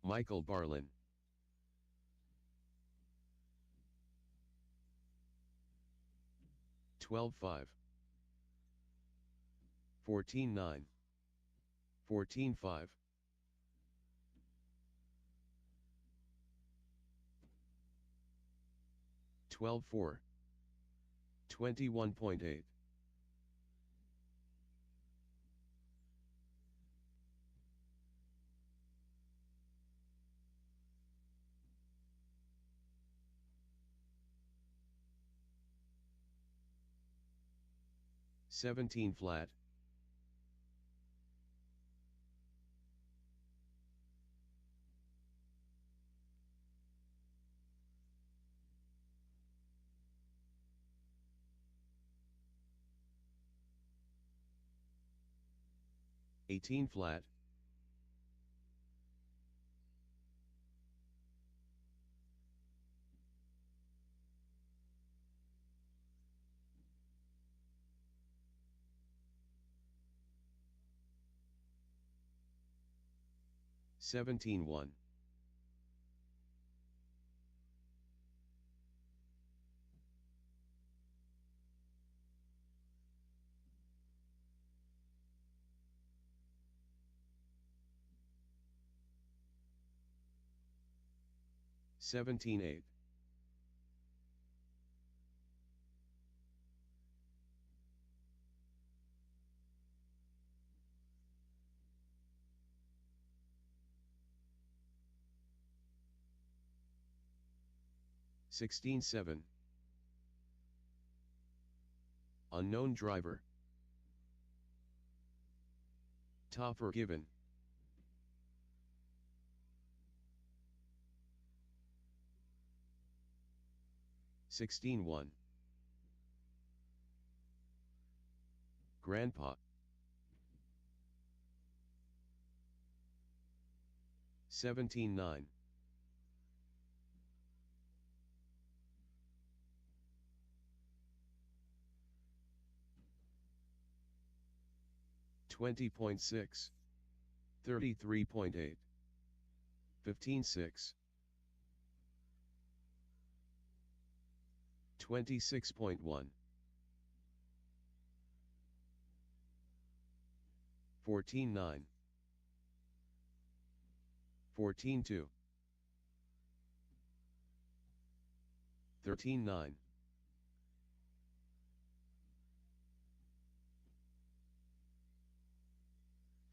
S1: Michael Barlin, 12-5, 14-9, 14-5, 12-4, 21.8, 17 flat, 18 flat, 17-1, 17-8, 16-7, unknown driver, Topper given, 16-1, Grandpa, 17-9, 20.6, 33.8, 15-6, 26.1, 14-9, 14-2, 13-9,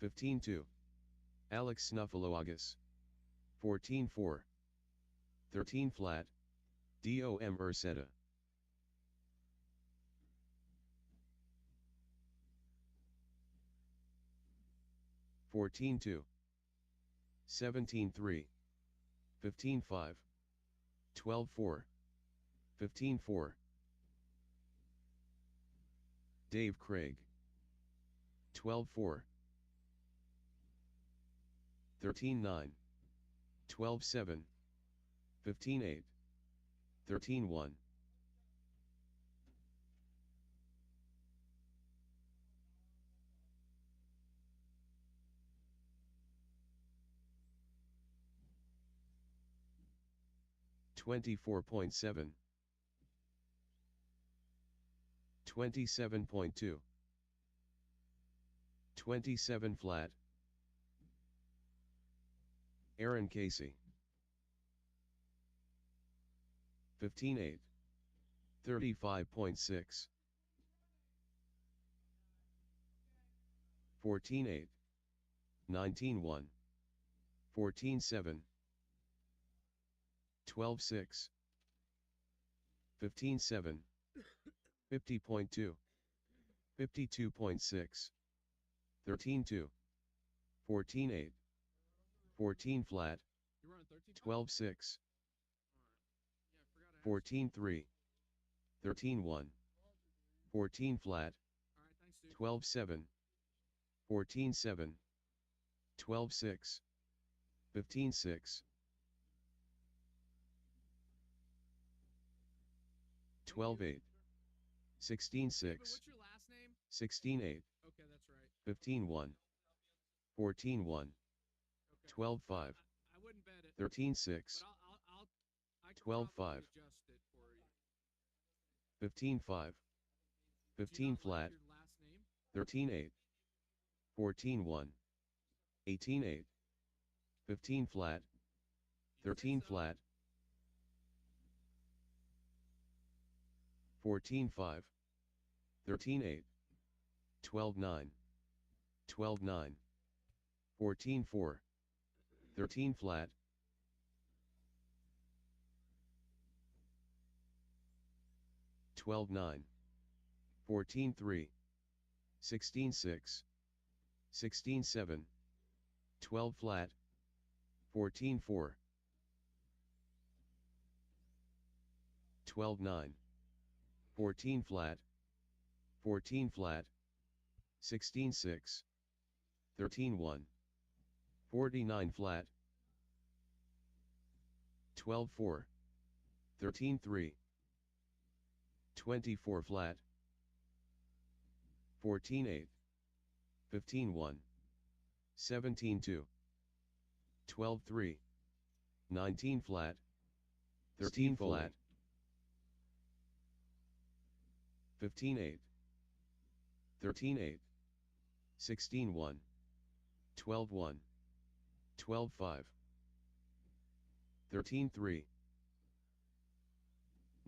S1: 15-2, Alex Snuffaloagus, 14-4, 13 flat, Dom Urseta, 14-2, 17-3, 15-5, 12-4, 15-4, Dave Craig, 12-4, 13-9, 12-7, 15-8, 13-1, 24.7, 27.2, 27 flat, Aaron Casey, 15-8, 35.6, 14-8, 19-1, 14-7, 12-6, 15-7, 50.2, 52.6, 13-2, 14-8, 14 flat,
S2: You're running 13.
S1: 12-6,
S2: All right. Yeah, I forgot.
S1: 14-3, 13-1, 14 flat,
S2: All right, thanks, dude.
S1: 12-7, 14-7, 12-6, 15-6, 12-8, 16-6,
S2: David, what's your last name?
S1: 16-8,
S2: Okay, that's right.
S1: 15-1, 14-1,
S2: Okay.
S1: 12-5,
S2: I wouldn't bet it,
S1: 13-6,
S2: but I could
S1: 12-5,
S2: probably adjust it for you.
S1: 15-5,
S2: Do you
S1: 15
S2: not
S1: flat,
S2: like your last name?
S1: 13-8, 14-1, 18-8, 15 flat,
S2: You say
S1: 13
S2: so.
S1: flat, 14-5, 13-8, 12-9, 12-9, 14-4, 13 flat, 12-9, 14-3, 16-6, 16-7, 12 flat, 14-4, 12-9, 14 flat, 14 flat, 16-6, 13-1, 49 flat, 12-4, 13-3, 24 flat, 14-8, 15-1, 17-2, 12-3, 19 flat, 13 flat, 15-8, 13-8, 16-1, 12-1, 12-5, 13-3,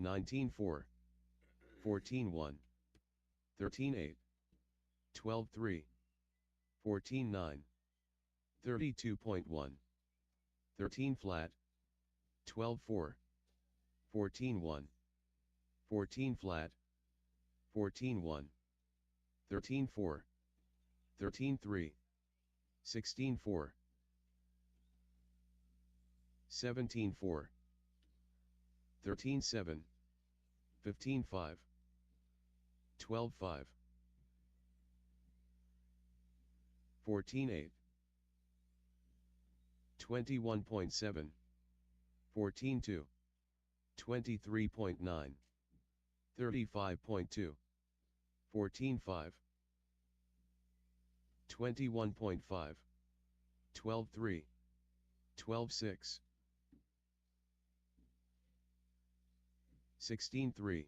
S1: 19-4, 14-1, 13-8, 12-3, 14-9, 32.1, 13 flat, 12-4, 14-1, 14 flat, 14-1, 13-4, 13-3, 16-4, 17-4, 13-7, 15-5, 12-5, 14-8, 21.7, 14-2, 23.9, 35.2, 14-5, 21.5, 12-3, 12-6, 16-3,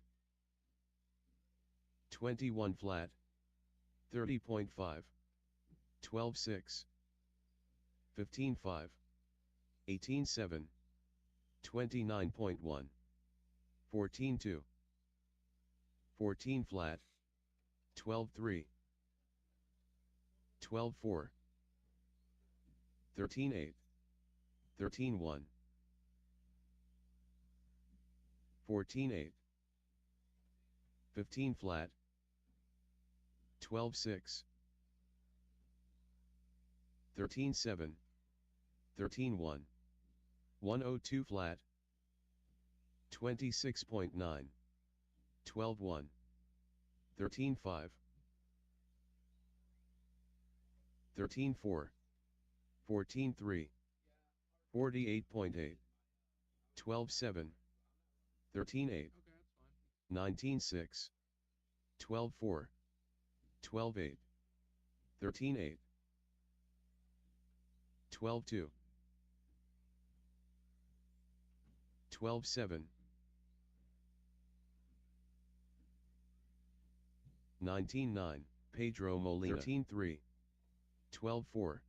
S1: 21 flat, 30.5, 12-6, 15-5, 18-7, 29.1, 14-2, 14 flat, 12-3, 12-4, 13-8, 13-1, 14-8, 15 flat, 12-6, 13-7, 13-1, 102 flat, 26.9, 12-1, 13-5, 13-4, 14-3, 48.8, 12-7, 13-8,
S2: Okay, that's fine.
S1: 19-6, 12-4, 12-8, 13-8, 12-2, 12-7, 19-9, Pedro Molina, 13-3, 12-4,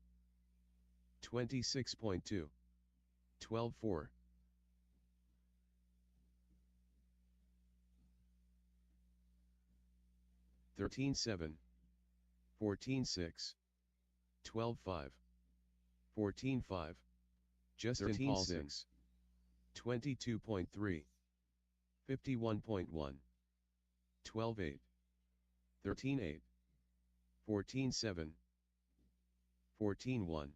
S1: 26.2, 12-4, 13-7, 14-6, 12-5, 14-5, Justin Paulson, 22.3, 51.1, 12-8, 13-8, 14-7, 14-1,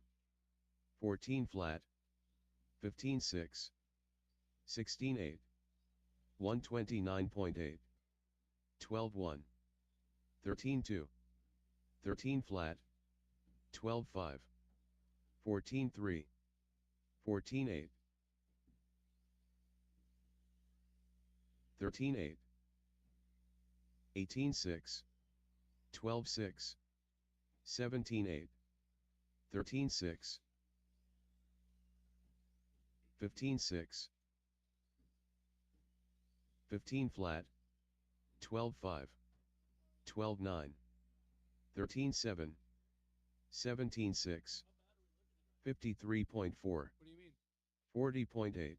S1: 14 flat, 15-6, 16-8, 129.8, 12-1, 13-2, 13 flat, 12-5, 14-3, 14-8, 13-8, 18-6, 12-6, 17-8, 13-6, 15-6, 15 flat, 12-5, 12-9, 13-7, 17-6, 53.4,
S2: What do you mean?
S1: 40.8,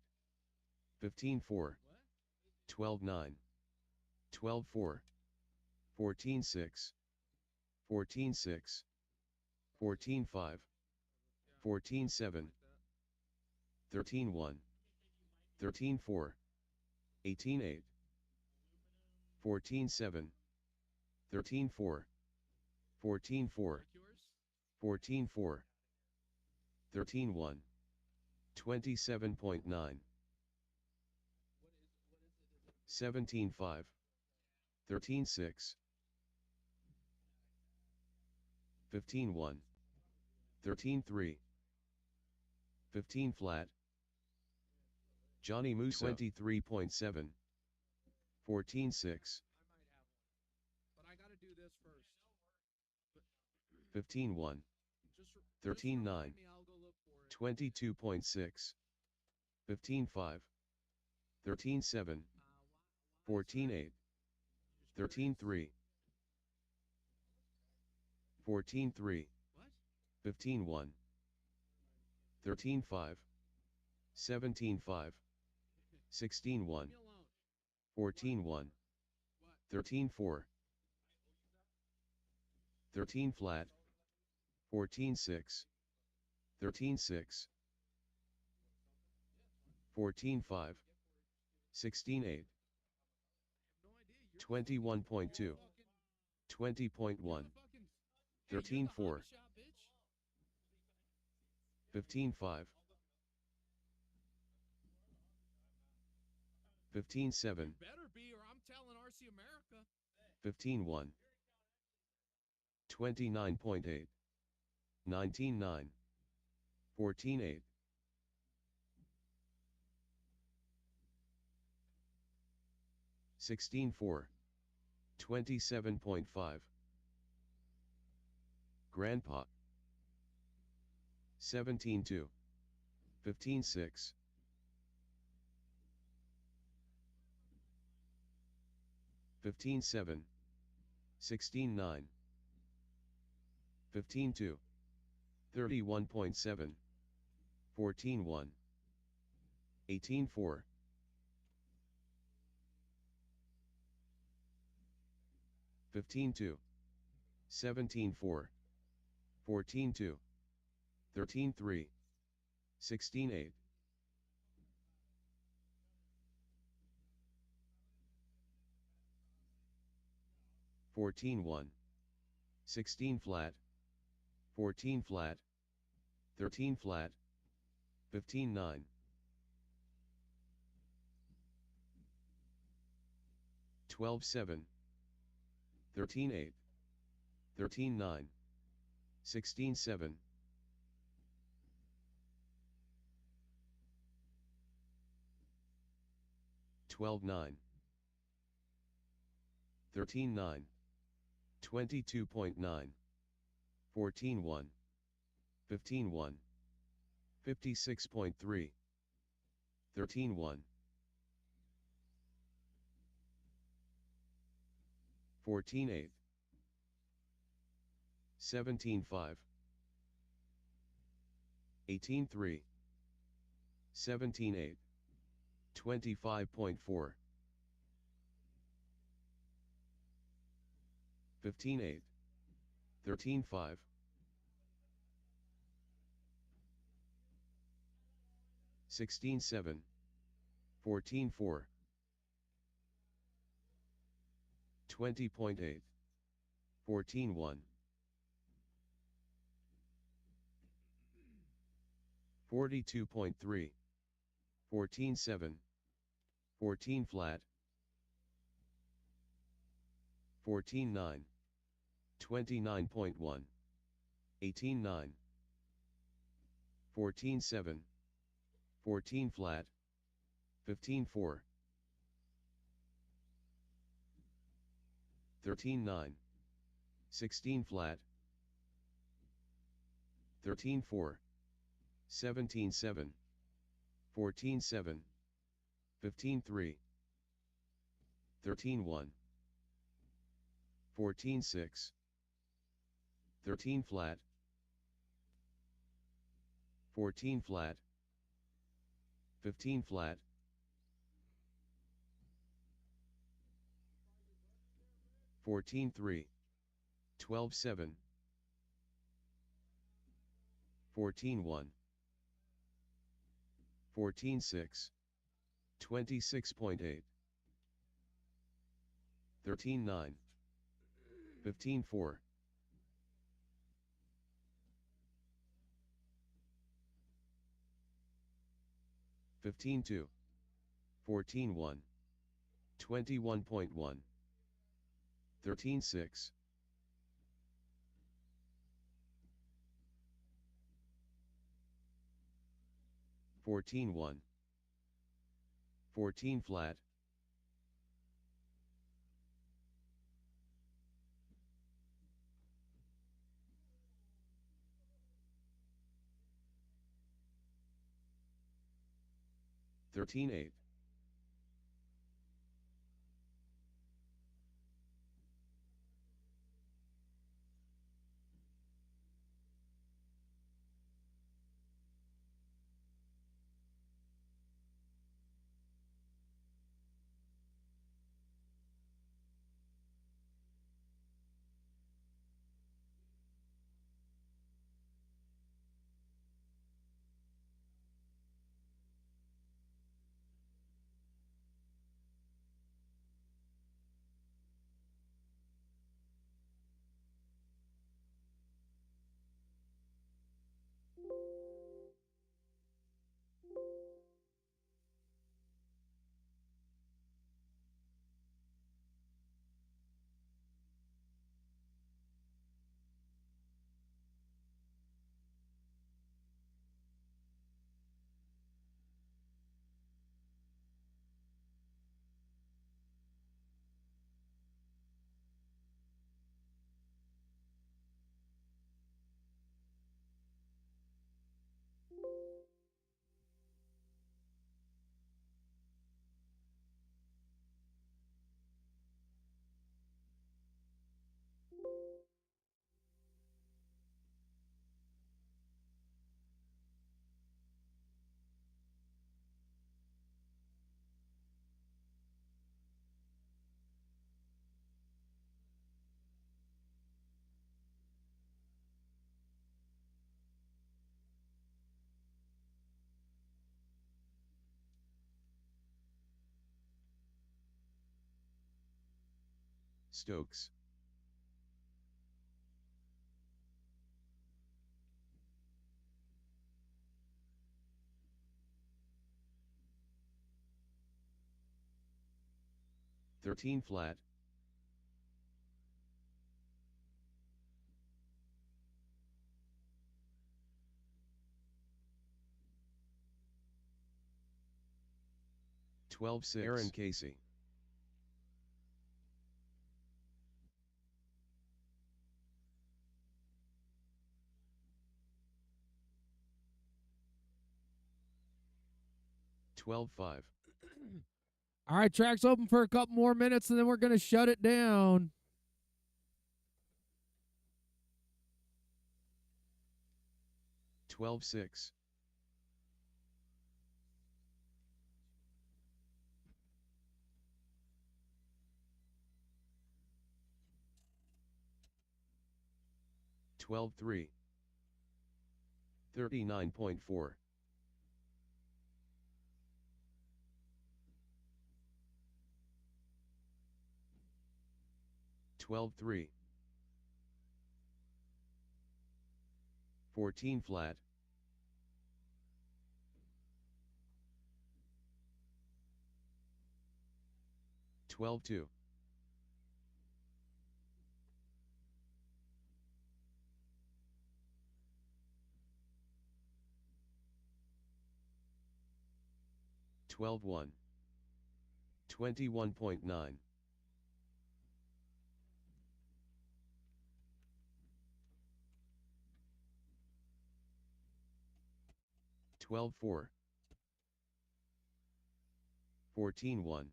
S1: 15-4,
S2: What?
S1: 12-9, 12-4, 14-6, 14-6, 14-5, 14-7, 13-1, 13-4, 18-8, 14-7, 13-4, 14-4, 14-4, 13-1, 27.9, 17-5, 13-6, 15-1, 13-3, 15 flat, Johnny Musso 23.7, 14-6,
S2: But I gotta do this first.
S1: 15-1, 13-9, 22.6, 15-5, 13-7, 14-8, 13-3, 14-3, 15-1, 13-5, 17-5, 16-1, 14-1, 13-4, 13 flat, 14-6, 13-6, 14-5, 16-8, 21.2, 20.1, 13-4, 15-5, 15-7,
S2: Better be, or I'm telling RC America.
S1: 15-1, 29.8, 19-9, 14-8, 16-4, 27.5, Grandpa, 17-2, 15-6, 15-7, 16-9, 15-2, 31.7, 14-1, 18-4, 15-2, 17-4, 14-2, 13-3, 16-8, 14-1, 16 flat, 14 flat, 13 flat, 15-9, 12-7, 13-8, 13-9, 16-7, 12-9, 13-9, 22.9, 14-1, 15-1, 56.3, 13-1, 14-8, 17-5, 18-3, 17-8, 25.4, 15-8, 13-5, 16-7, 14-4, 20.8, 14-1, 42.3, 14.7, 14 flat, 14.9, 29.1, 18.9, 14.7, 14 flat, 15.4, 13.9, 16 flat, 13.4, 17.7, 14.7, 15.3, 13.1, 14.6, 13 flat, 14 flat, 15 flat, 14.3, 12.7, 14.1, 14.6, 26.8, 13.9, 15.4, 15.2, 14.1, 21.1, 13.6, 14.1, 14 flat, 13.8, Stokes. Thirteen flat, 12.6, Aaron Casey. 12.5,
S2: All right, track's open for a couple more minutes, and then we're going to shut it down.
S1: 12.6, 12.3, 39.4, 12.3, 14 flat, 12-2. 12-1. 21.9. 12-4. 14-1.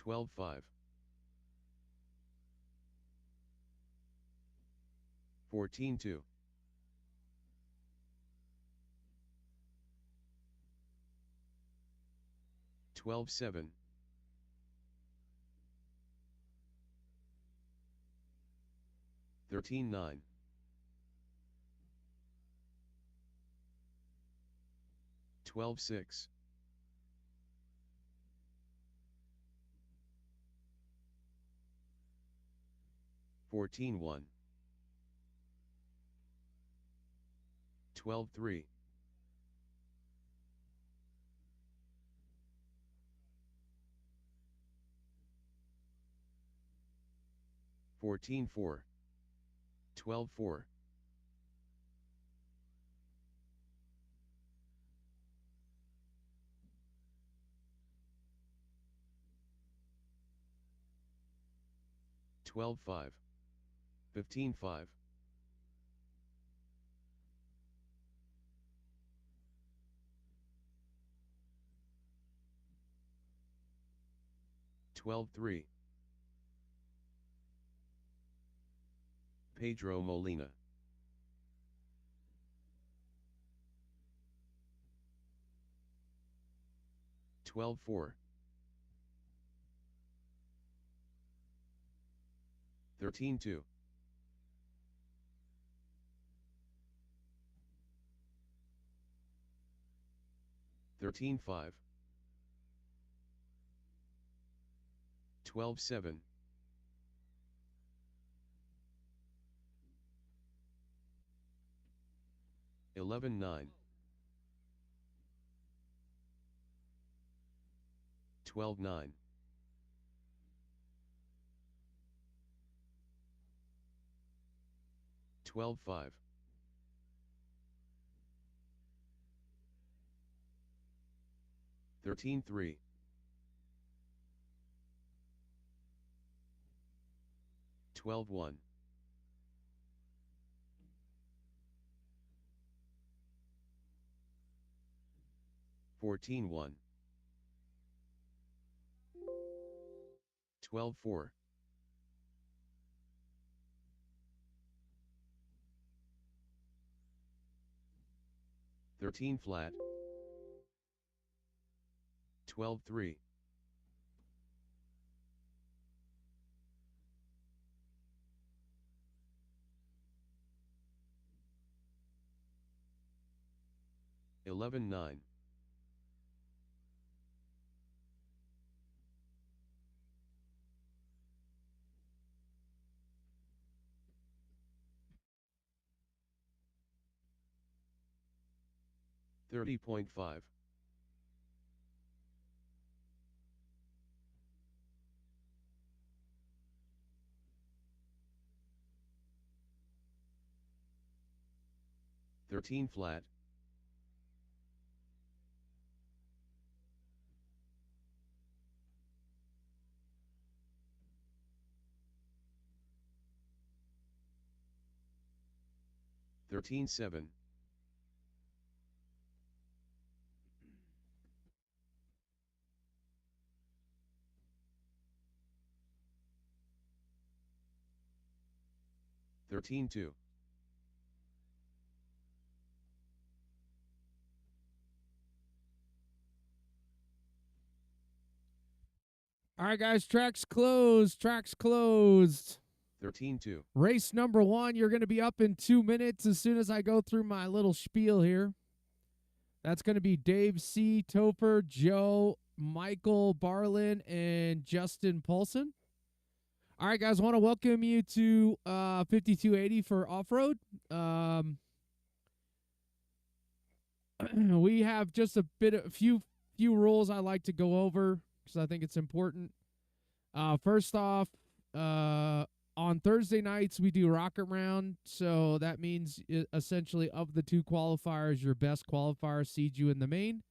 S1: 12-5. 14-2. 12-7. 13-9. 12-6. 14-1. 12-3. 14-4. 12-4. 12-5. 15-5. 12-3. Pedro Molina. 12-4. 13-2. 13-5. 12-7. 11-9. 12-9. 12-5. 13-3. 12-1. 14-1. 12-4. 13 flat. 12-3. 11-9. 30.5. 13 flat. 13-7. 13-2.
S2: 'All right, guys, track's closed. Track's closed.
S1: 13-2.
S2: Race number 1, you're going to be up in 2 minutes as soon as I go through my little spiel here. That's going to be Dave C. Topher, Joe, Michael Barlin, and Justin Paulson. All right, guys, I want to welcome you to 5280 for off-road. we have just a few rules I like to go over because I think it's important. First off, on Thursday nights we do Rocket Round, so that means essentially of the two qualifiers, your best qualifier seeds you in the main.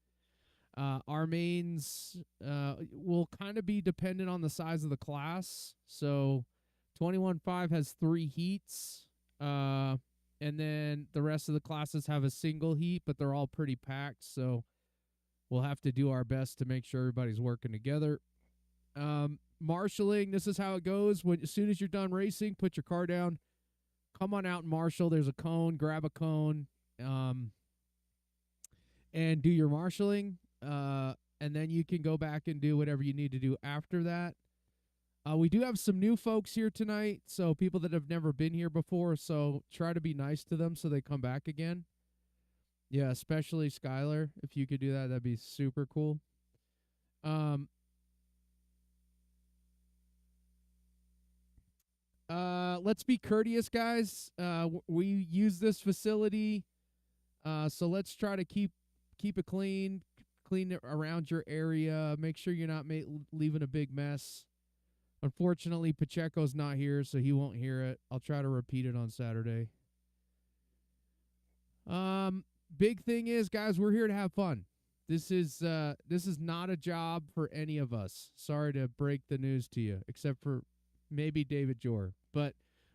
S2: Our mains will kind of be dependent on the size of the class. So 21.5 has 3 heats. And then the rest of the classes have a single heat, but they're all pretty packed. So we'll have to do our best to make sure everybody's working together. Marshalling, this is how it goes. As soon as you're done racing, put your car down. Come on out and marshal. There's a cone. Grab a cone. And do your marshalling. And then you can go back and do whatever you need to do after that. We do have some new folks here tonight, so people that have never been here before, so try to be nice to them so they come back again. Yeah, especially Skylar. If you could do that, that'd be super cool. Let's be courteous, guys. We use this facility, so let's try to keep it clean it around your area. Make sure you're not leaving a big mess. Unfortunately, Pacheco's not here, so he won't hear it. I'll try to repeat it on Saturday. Big thing is, guys, we're here to have fun. This is not a job for any of us. Sorry to break the news to you, except for maybe David Jor. But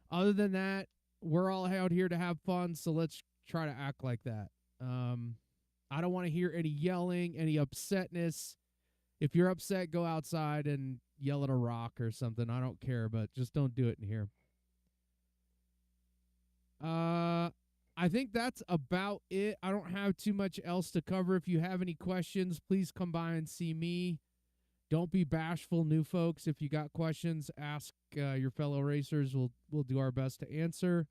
S2: other than that, we're all out here to have fun, so let's try to act like that. I don't want to hear any yelling, any upsetness. If you're upset, go outside and yell at a rock or something. I don't care, but just don't do it in here. I think that's about it. I don't have too much else to cover. If you have any questions, please come by and see me. Don't be bashful, new folks. If you got questions, ask your fellow racers. We'll do our best to answer.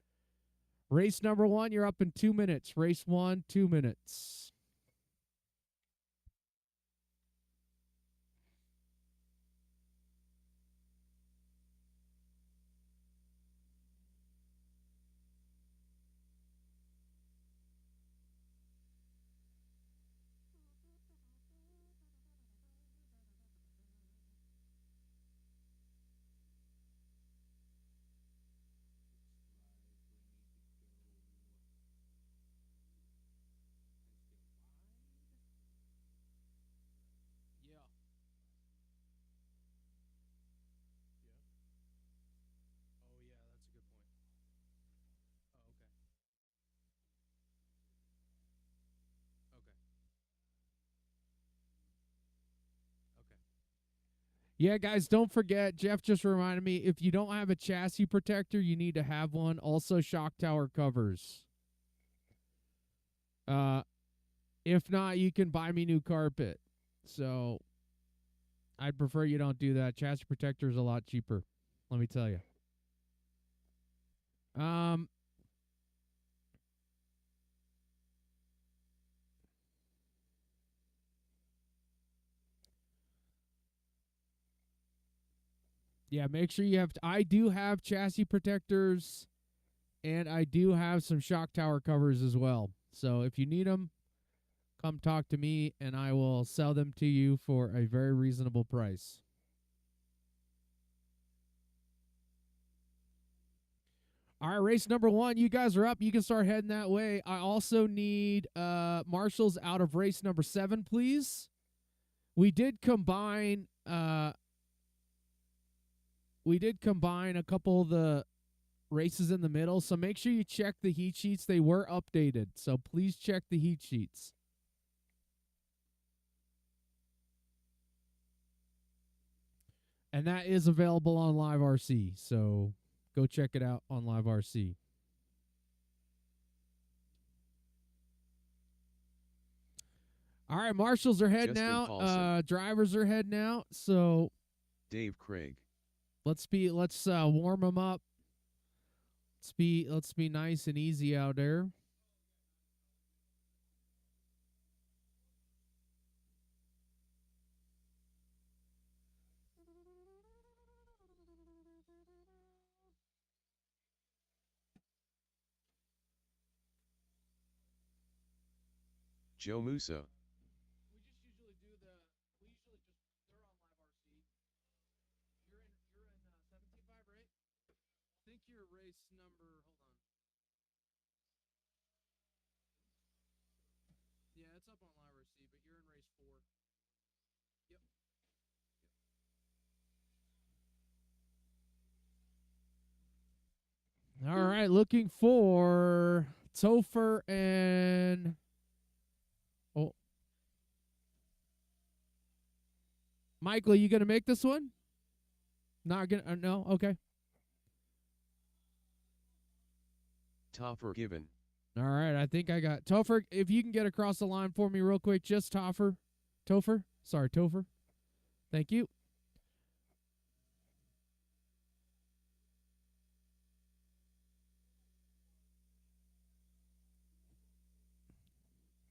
S2: Race number 1, you're up in 2 minutes. Race 1, 2 minutes. Yeah, guys, don't forget, Jeff just reminded me, if you don't have a chassis protector, you need to have one. Also, shock tower covers. If not, you can buy me new carpet. So, I'd prefer you don't do that. Chassis protector is a lot cheaper, let me tell you. Yeah, make sure you have. I do have chassis protectors, and I do have some shock tower covers as well. So if you need them, come talk to me, and I will sell them to you for a very reasonable price. All right, race number 1. You guys are up. You can start heading that way. I also need marshals out of race number 7, please. We did combine a couple of the races in the middle, so make sure you check the heat sheets. They were updated, so please check the heat sheets. And that is available on Live RC, so go check it out on Live RC. All right, marshals are heading out. Drivers are heading out. So,
S1: Dave Craig.
S2: Let's warm them up. Let's be nice and easy out there.
S1: Joe Musa.
S2: We just usually do the. We usually just. They're on live RC. You're in 17.5, right? I think your race number. Hold on. Yeah, it's up on live RC, but you're in race 4. Yep. All right, looking for Topher and Michael. Are you gonna make this one? Not gonna. No. Okay.
S1: Topher given.
S2: All right. I think I got Topher. If you can get across the line for me real quick, just Topher. Sorry, Topher. Thank you.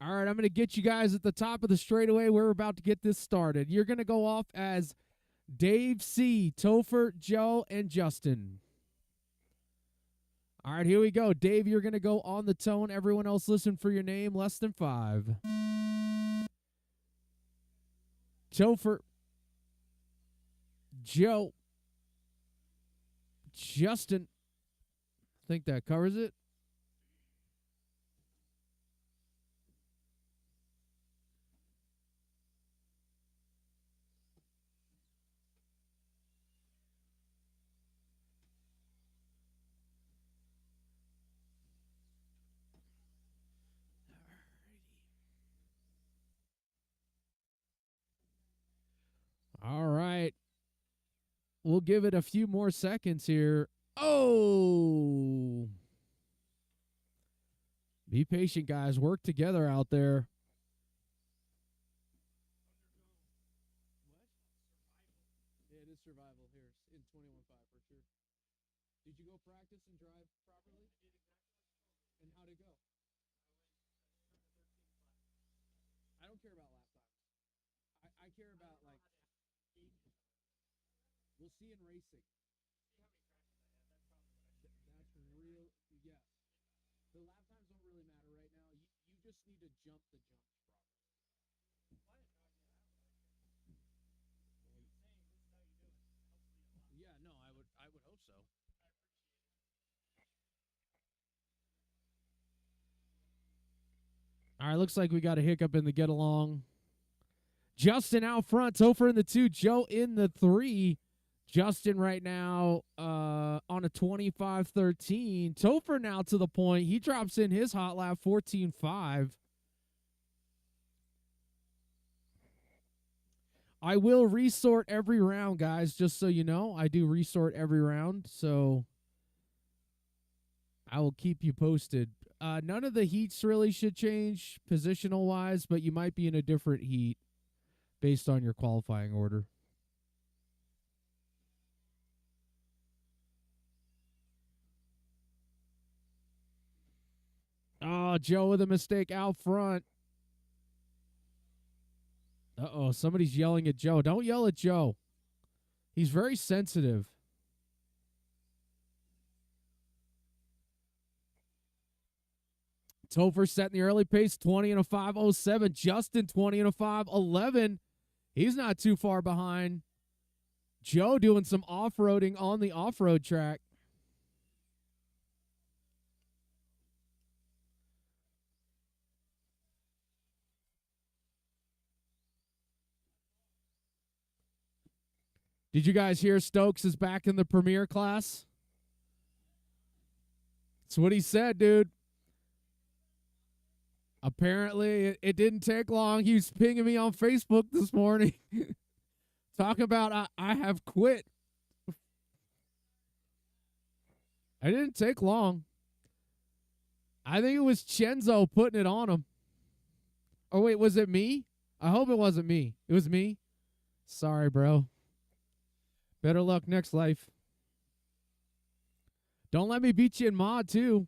S2: All right, I'm going to get you guys at the top of the straightaway. We're about to get this started. You're going to go off as Dave C., Topher, Joe, and Justin. All right, here we go. Dave, you're going to go on the tone. Everyone else listen for your name. Less than 5. Topher, Joe, Justin. I think that covers it. All right. We'll give it a few more seconds here. Oh! Be patient, guys. Work together out there. What? Yeah, it is survival here in 21.5 for sure. Did you go practice and drive properly? And how'd it go? I don't care about lap times. I care about, like, we'll see in racing. That's real. Yes. The lap times don't really matter right now. You just need to jump the jumps properly. Yeah, no, I would hope so. All right, looks like we got a hiccup in the get along. Justin out front, Topher in the 2, Joe in the 3. Justin right now on a 25-13. Topher now to the point. He drops in his hot lap 14.5. I will resort every round, guys, just so you know. I do resort every round, so I will keep you posted. None of the heats really should change positional-wise, but you might be in a different heat based on your qualifying order. Oh, Joe with a mistake out front. Uh-oh, somebody's yelling at Joe. Don't yell at Joe. He's very sensitive. Topher setting the early pace, 20 and a 5.07. Justin, 20 and a 5.11. He's not too far behind. Joe doing some off-roading on the off-road track. Did you guys hear Stokes is back in the Premier class? That's what he said, dude. Apparently, it didn't take long. He was pinging me on Facebook this morning. Talking about I have quit. It didn't take long. I think it was Chenzo putting it on him. Oh, wait, was it me? I hope it wasn't me. It was me? Sorry, bro. Better luck next life. Don't let me beat you in mod, too.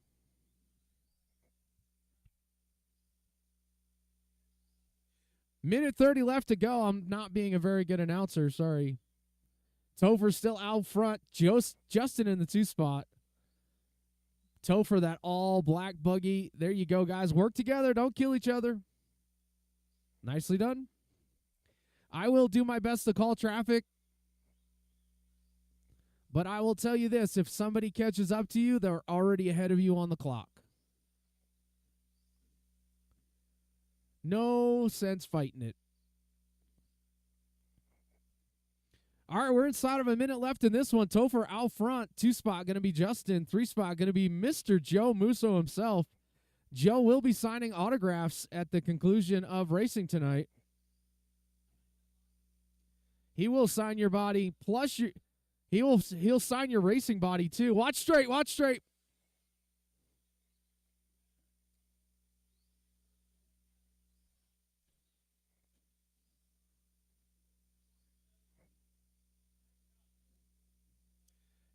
S2: Minute 30 left to go. I'm not being a very good announcer. Sorry. Topher still out front. Justin in the 2 spot. Topher, that all black buggy. There you go, guys. Work together. Don't kill each other. Nicely done. I will do my best to call traffic, but I will tell you this. If somebody catches up to you, they're already ahead of you on the clock. No sense fighting it. All right, we're inside of a minute left in this one. Topher out front. 2-spot going to be Justin. 3-spot going to be Mr. Joe Musso himself. Joe will be signing autographs at the conclusion of racing tonight. He will sign your body, plus he'll sign your racing body too. Watch straight, watch straight.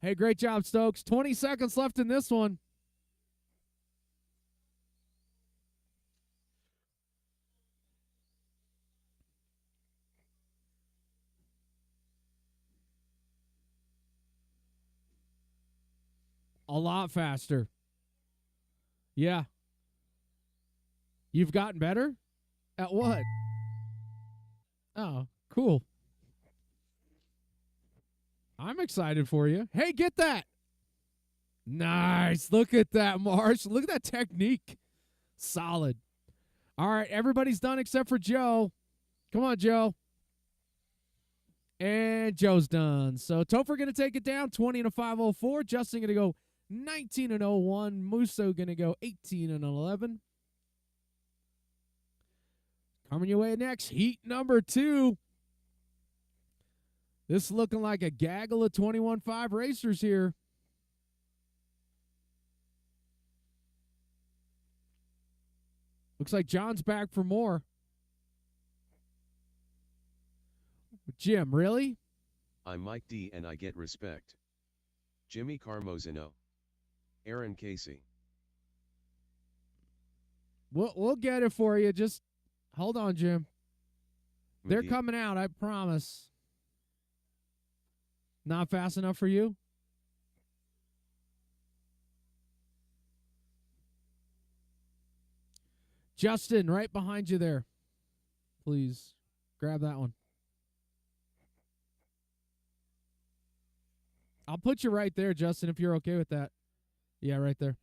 S2: Hey, great job, Stokes. 20 seconds left in this one. A lot faster. Yeah. You've gotten better? At what? Oh, cool. I'm excited for you. Hey, get that. Nice. Look at that, Marsh. Look at that technique. Solid. All right, everybody's done except for Joe. Come on, Joe. And Joe's done. So Topher going to take it down, 20 and a 504. Justin going to go 19 and 01. Musso going to go 18 and 11. Coming your way next, heat number 2. This is looking like a gaggle of 21.5 racers here. Looks like John's back for more. Jim, really?
S1: I'm Mike D and I get respect. Jimmy Carmozino. Aaron Casey.
S2: We'll get it for you. Just hold on, Jim. They're
S1: McGee.
S2: coming out, I promise. Not fast enough for you? Justin, right behind you there. Please grab that one. I'll put you right there, Justin, if you're okay with that. Yeah, right there.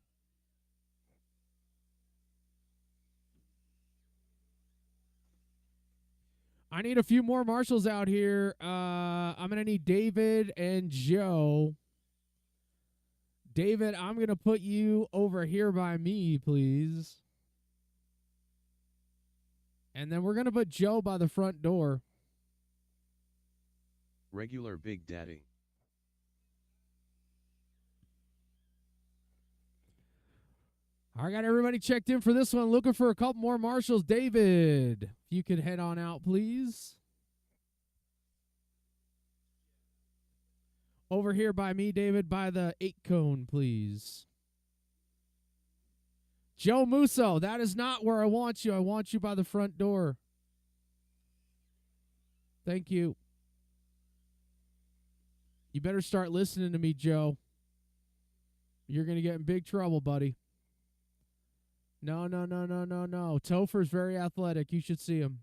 S2: I need a few more marshals out here. I'm going to need David and Joe. David, I'm going to put you over here by me, please. And then we're going to put Joe by the front door.
S1: Regular Big Daddy.
S2: I got everybody checked in for this one. Looking for a couple more marshals. David, if you could head on out, please. Over here by me, David, by the 8-cone, please. Joe Musso, that is not where I want you. I want you by the front door. Thank you. You better start listening to me, Joe. You're going to get in big trouble, buddy. No. Topher's very athletic. You should see him.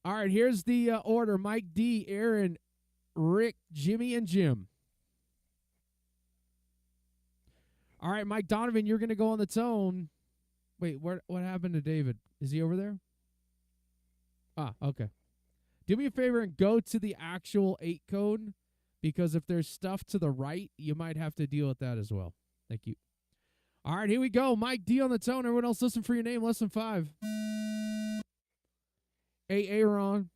S2: All right, here's the order. Mike D, Aaron, Rick, Jimmy, and Jim. All right, Mike Donovan, you're going to go on the tone. Wait, what happened to David? Is he over there? Ah, okay. Do me a favor and go to the actual 8-cone, because if there's stuff to the right, you might have to deal with that as well. Thank you. All right, here we go. Mike D on the tone. Everyone else listen for your name. Less than 5. Aaron,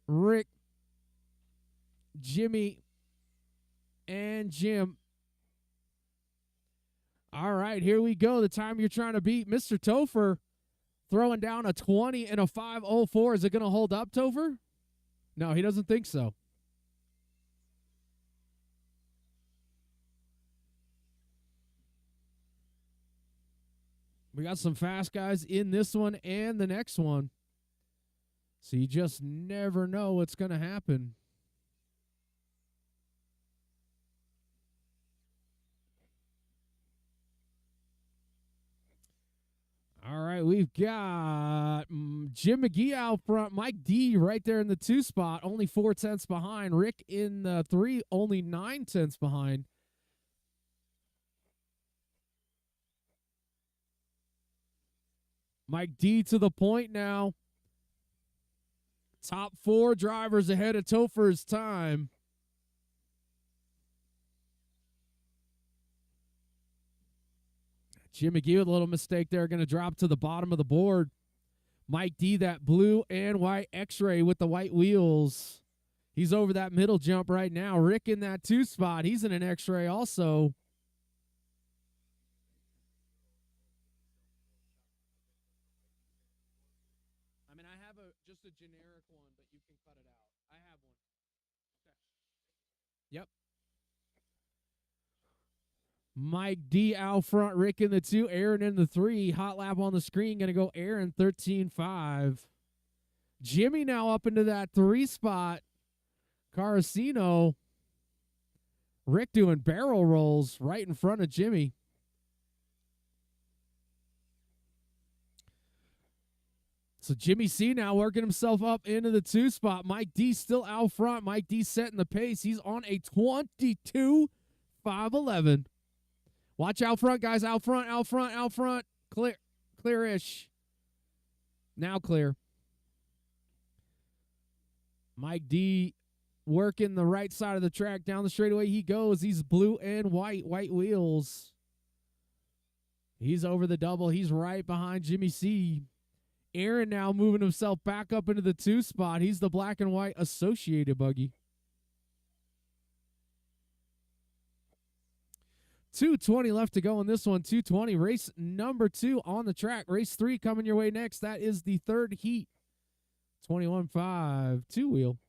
S2: Rick, Jimmy, and Jim. All right, here we go. The time you're trying to beat. Mr. Topher throwing down a 20 and a 5:04. Is it going to hold up, Topher? No, he doesn't think so. We got some fast guys in this one and the next one. So you just never know what's going to happen. All right, we've got Jim McGee out front. Mike D right there in the 2 spot, only 4/10 behind. Rick in the 3, only 9/10 behind. Mike D to the point now. Top 4 drivers ahead of Topher's time. Jim McGee with a little mistake there, going to drop to the bottom of the board. Mike D, that blue and white X-ray with the white wheels. He's over that middle jump right now. Rick in that 2 spot. He's in an X-ray also. I mean, I have just a generic one, but you can cut it out. I have one. Okay. Yep. Mike D out front, Rick in the 2, Aaron in the 3. Hot lap on the screen, going to go Aaron 13.5. Jimmy now up into that 3 spot. Carasino. Rick doing barrel rolls right in front of Jimmy. So Jimmy C now working himself up into the 2 spot. Mike D still out front. Mike D setting the pace. He's on a 22.511. Watch out front, guys. Out front, out front, out front. Clear, clear-ish. Now clear. Mike D working the right side of the track. Down the straightaway he goes. He's blue and white wheels. He's over the double. He's right behind Jimmy C. Aaron now moving himself back up into the 2 spot. He's the black and white associated buggy. 2:20 left to go in this one. 2:20. Race number 2 on the track. Race 3 coming your way next. That is the 3rd heat. 21.5 2-wheel.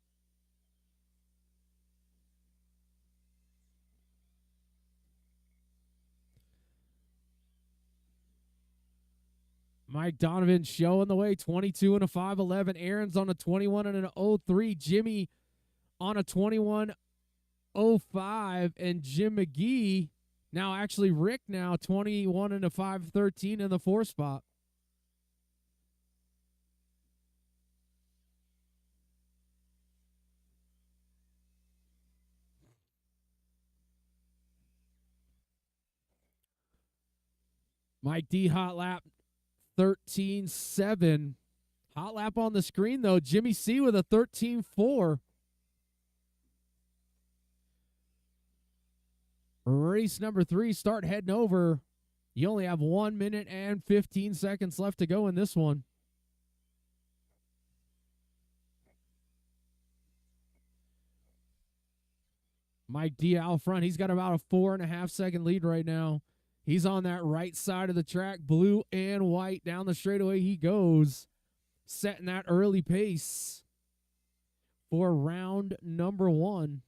S2: Mike Donovan showing the way. 22 and a 5.11. Aaron's on a 21 and an 03. Jimmy on a 21.05. And Jim McGee. Now, actually, Rick now 21 and a 5.13 in the 4 spot. Mike D hot lap 13.7. Hot lap on the screen, though. Jimmy C with a 13.4. Race number 3, start heading over. You only have 1 minute and 15 seconds left to go in this one. Mike D out front. He's got about a 4.5 second lead right now. He's on that right side of the track, blue and white. Down the straightaway he goes, setting that early pace for round number 1.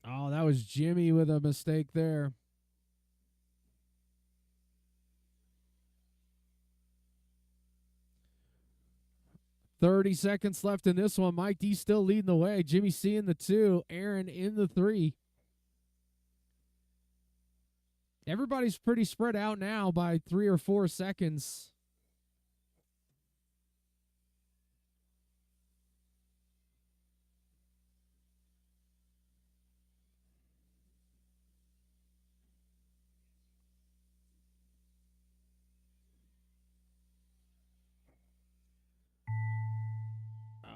S2: Oh, that was Jimmy with a mistake there. $30 seconds left in this one. Mike D still leading the way. Jimmy C in the 2. Aaron in the 3. Everybody's pretty spread out now by 3 or 4 seconds.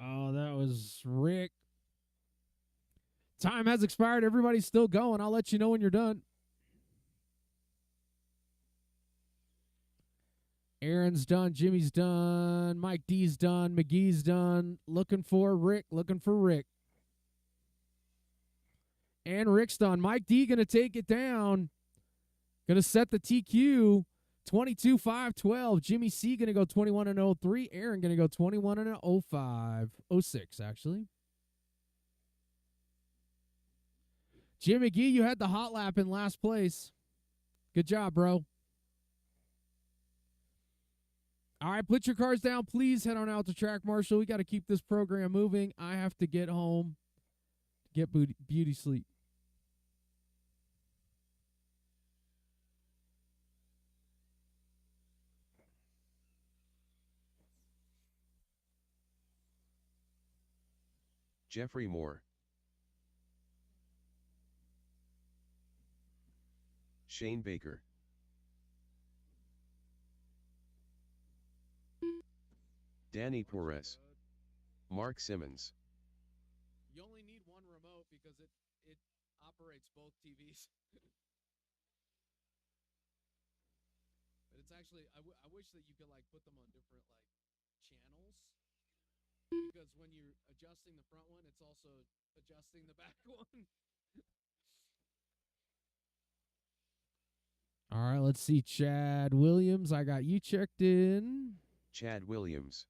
S2: Oh, that was Rick. Time has expired. Everybody's still going. I'll let you know when you're done. Aaron's done. Jimmy's done. Mike D's done. McGee's done. Looking for Rick. Looking for Rick. And Rick's done. Mike D going to take it down. Going to set the TQ. 22.512. Jimmy C going to go 21 and 03. Aaron going to go 21 and 05. 06, actually. Jim McGee, you had the hot lap in last place. Good job, bro. All right, put your cars down. Please head on out to track, Marshall. We got to keep this program moving. I have to get home, get beauty sleep.
S1: Jeffrey Moore, Shane Baker, Danny Perez, Mark Simmons.
S2: You only need one remote because it operates both TVs. But it's actually, I wish that you could like put them on different like channels, because when you're adjusting the front one, it's also adjusting the back one. All right, let's see. Chad Williams, I got you checked in.
S1: Chad Williams.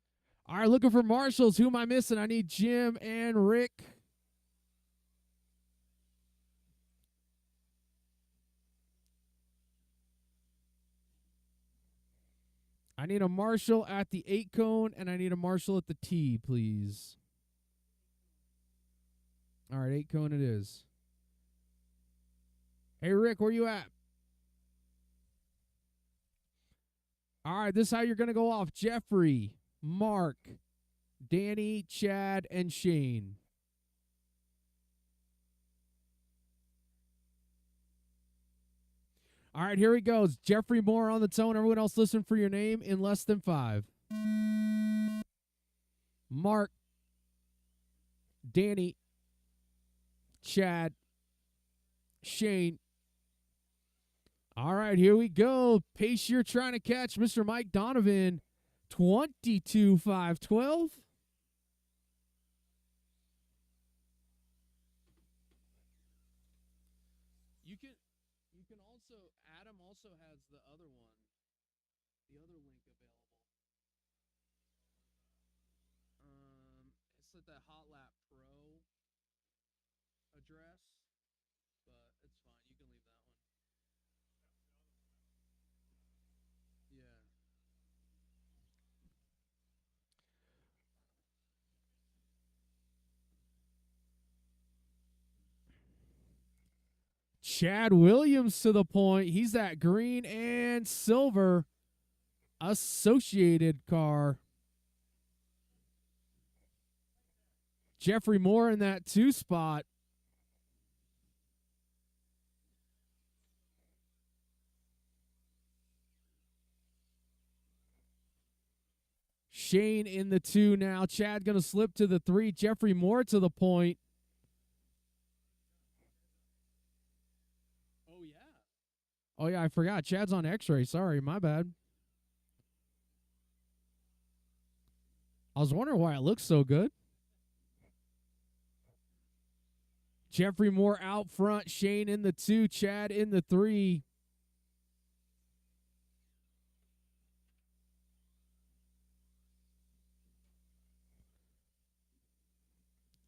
S2: All right, looking for marshals. Who am I missing? I need Jim and Rick. I need a marshal at the 8 cone, and I need a marshal at the T, please. All right, 8 cone it is. Hey, Rick, where you at? All right, this is how you're going to go off. Jeffrey, Mark, Danny, Chad, and Shane. All right, here he goes. Jeffrey Moore on the tone. Everyone else listen for your name in less than 5. Mark, Danny, Chad, Shane. All right, here we go. Pace you're trying to catch, Mr. Mike Donovan, 22,512. You can also, Adam also has the other one, the other link available. It's at the Hot Lap Pro address, but it's fine. You can leave that one. Yeah. Chad Williams to the point. He's that green and silver associated car. Jeffrey Moore in that 2 spot. Shane in the 2 now. Chad going to slip to the 3. Jeffrey Moore to the point. Oh, yeah, I forgot. Chad's on X-ray. Sorry, my bad. I was wondering why it looks so good. Jeffrey Moore out front. Shane in the 2. Chad in the 3.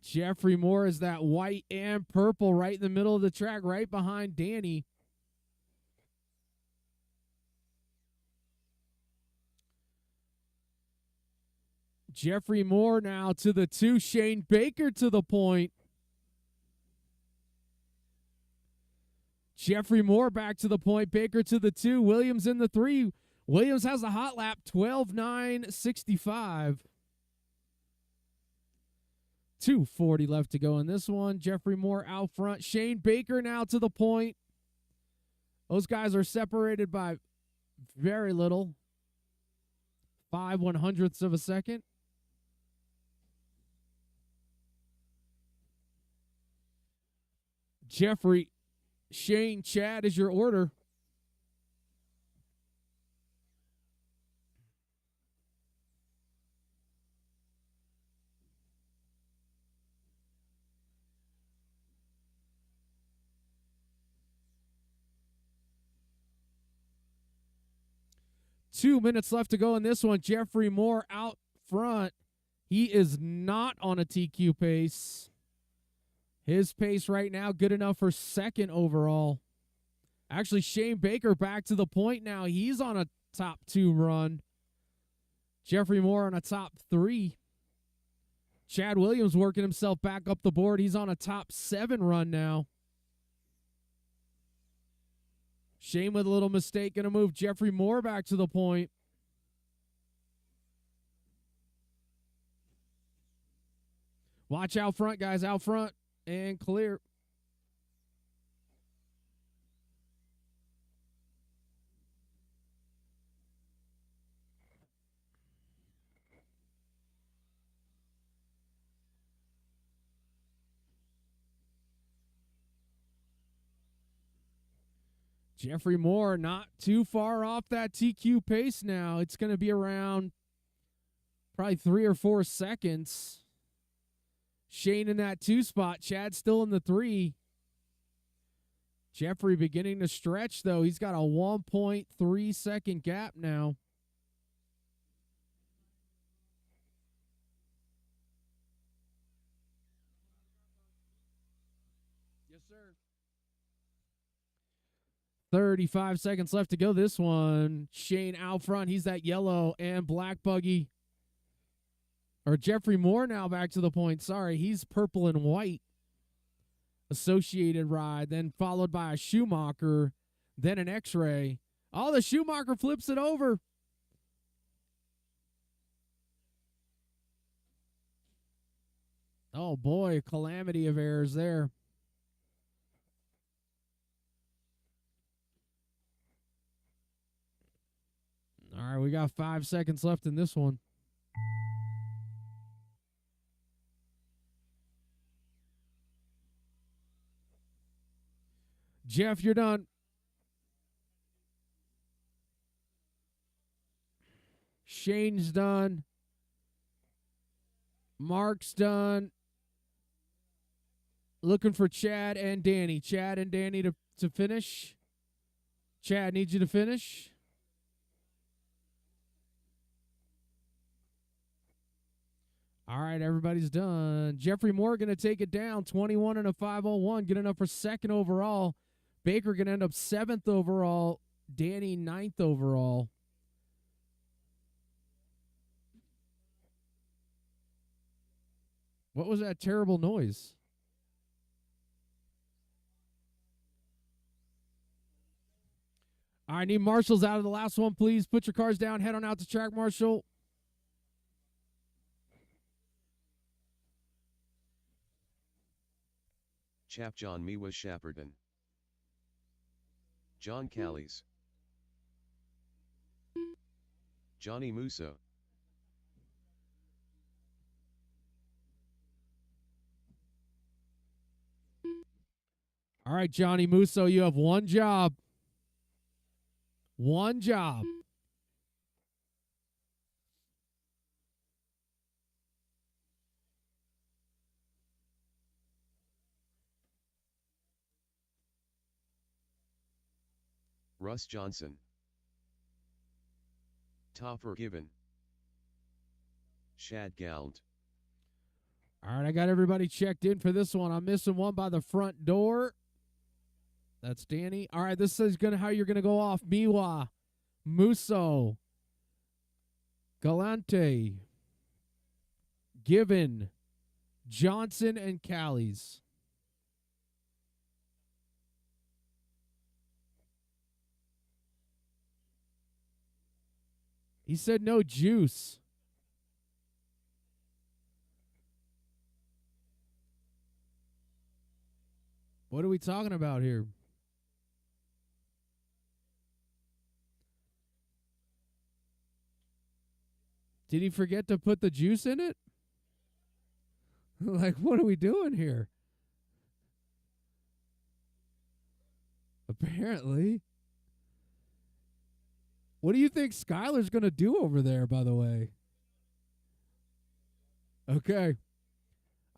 S2: Jeffrey Moore is that white and purple right in the middle of the track, right behind Danny. Jeffrey Moore now to the 2. Shane Baker to the point. Jeffrey Moore back to the point. Baker to the 2. Williams in the 3. Williams has the hot lap, 12.965. 2:40 left to go in this one. Jeffrey Moore out front. Shane Baker now to the point. Those guys are separated by very little. 5/100ths of a second. Jeffrey, Shane, Chad is your order. Two minutes left to go in this one. Jeffrey Moore out front. He is not on a TQ pace. His pace right now, good enough for second overall. Actually, Shane Baker back to the point now. He's on a top 2 run. Jeffrey Moore on a top 3. Chad Williams working himself back up the board. He's on a top 7 run now. Shane with a little mistake. Going to move Jeffrey Moore back to the point. Watch out front, guys. Out front and clear. Jeffrey Moore not too far off that TQ pace now. It's going to be around probably 3 or 4 seconds. Shane in that 2 spot. Chad still in the 3. Jeffrey beginning to stretch, though. He's got a 1.3 second gap now. Yes, sir. 35 seconds left to go this one. Shane out front. He's that yellow and black buggy. Or Jeffrey Moore now back to the point. Sorry, he's purple and white. Associated ride, then followed by a Schumacher, then an X-Ray. Oh, the Schumacher flips it over. Oh, boy, calamity of errors there. All right, we got 5 seconds left in this one. Jeff, you're done. Shane's done. Mark's done. Looking for Chad and Danny. Chad and Danny to finish. Chad needs you to finish. All right, everybody's done. Jeffrey Moore going to take it down. 21 and a 501. Good enough for second overall. Baker going to end up 7th overall. Danny 9th overall. What was that terrible noise? All right, need marshals out of the last one, please. Put your cars down. Head on out to track, Marshall.
S1: Chap John Miwa Shapperton. John Callies. Johnny Musso.
S2: All right, Johnny Musso, you have one job. One job.
S1: Russ Johnson. Topper Given. Shad Gallant.
S2: All right, I got everybody checked in for this one. I'm missing one by the front door. That's Danny. All right, this is how you're gonna go off. Miwa, Musso, Galante, Given, Johnson, and Callies. He said no juice. What are we talking about here? Did he forget to put the juice in it? Like, what are we doing here? Apparently. What do you think Skylar's going to do over there, by the way? Okay.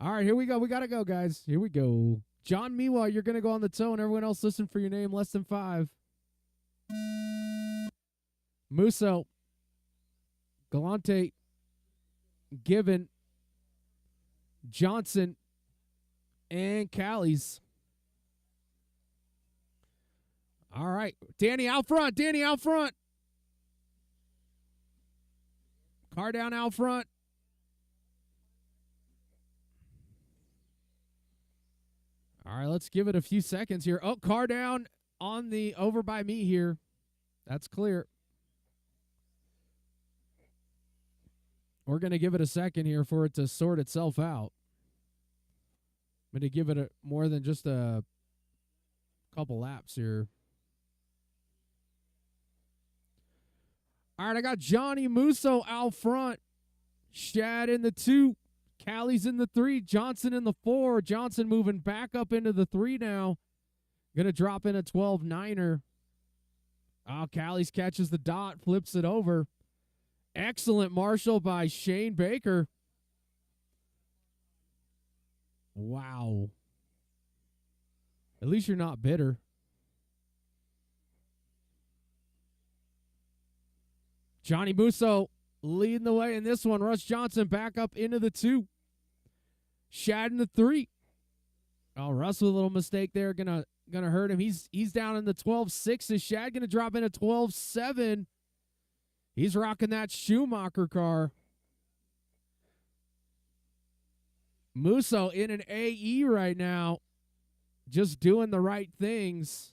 S2: All right, here we go. We got to go, guys. Here we go. John Miwa, you're going to go on the toe, and everyone else listen for your name, less than 5. Musso. Galante. Given. Johnson. And Callies. All right. Danny out front. Danny out front. Car down out front. All right, let's give it a few seconds here. Oh, car down on the over by me here. That's clear. We're going to give it a second here for it to sort itself out. I'm going to give it more than just a couple laps here. All right, I got Johnny Musso out front. Shad in the 2. Callie's in the 3. Johnson in the 4. Johnson moving back up into the 3 now. Going to drop in a 12-9er. Oh, Callie's catches the dot, flips it over. Excellent marshal by Shane Baker. Wow. At least you're not bitter. Johnny Musso leading the way in this one. Russ Johnson back up into the 2. Shad in the 3. Oh, Russ with a little mistake there. Gonna hurt him. He's down in the 12-6. Is Shad gonna drop in a 12-7? He's rocking that Schumacher car. Musso in an AE right now. Just doing the right things.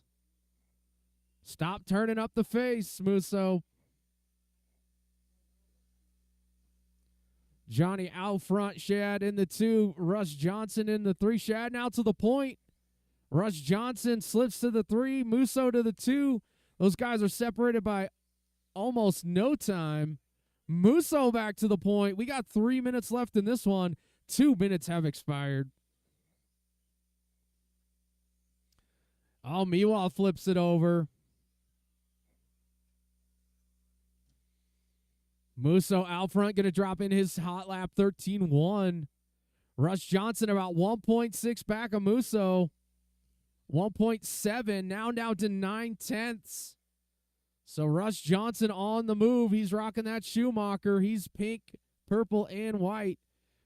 S2: Stop turning up the face, Musso. Johnny out front. Shad in the 2. Russ Johnson in the 3. Shad now to the point. Russ Johnson slips to the 3. Musso to the 2. Those guys are separated by almost no time. Musso back to the point. We got 3 minutes left in this one. 2 minutes have expired. Oh, Miwa flips it over. Musso out front, going to drop in his hot lap 13-1. Russ Johnson about 1.6 back of Musso. 1.7, now down to 9/10. So Russ Johnson on the move. He's rocking that Schumacher. He's pink, purple, and white.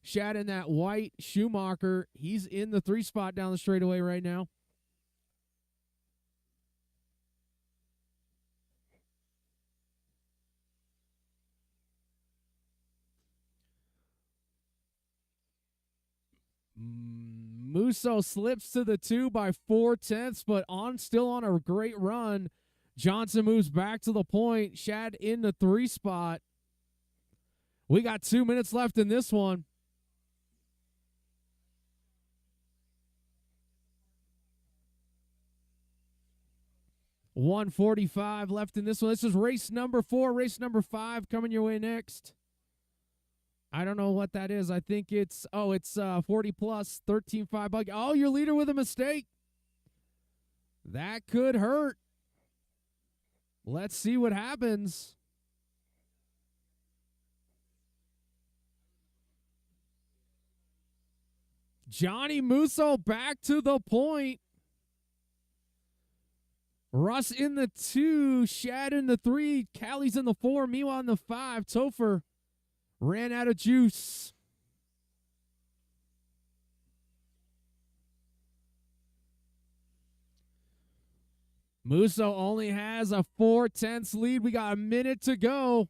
S2: Shad in that white Schumacher. He's in the 3 spot down the straightaway right now. Musso slips to the 2 by 4/10, but still on a great run. Johnson moves back to the point. Shad in the 3 spot. We got 2 minutes left in this one. $1:45 left in this one. This is race number 4. Race number 5 coming your way next. I don't know what that is. I think it's 40 plus, 13.5 bug. Oh, your leader with a mistake. That could hurt. Let's see what happens. Johnny Musso back to the point. Russ in the 2, Shad in the 3, Callie's in the 4, Miwa in the 5. Topher ran out of juice. Musso only has a 4/10 lead. We got a minute to go.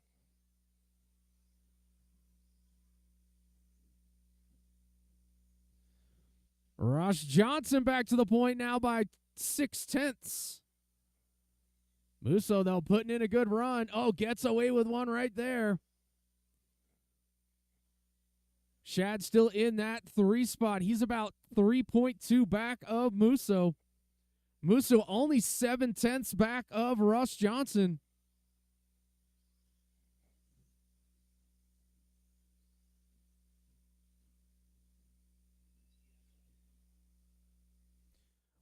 S2: Russ Johnson back to the point now by 6/10. Musso, though, putting in a good run. Oh, gets away with one right there. Shad still in that 3 spot. He's about 3.2 back of Musso. Musso only 7/10 back of Russ Johnson.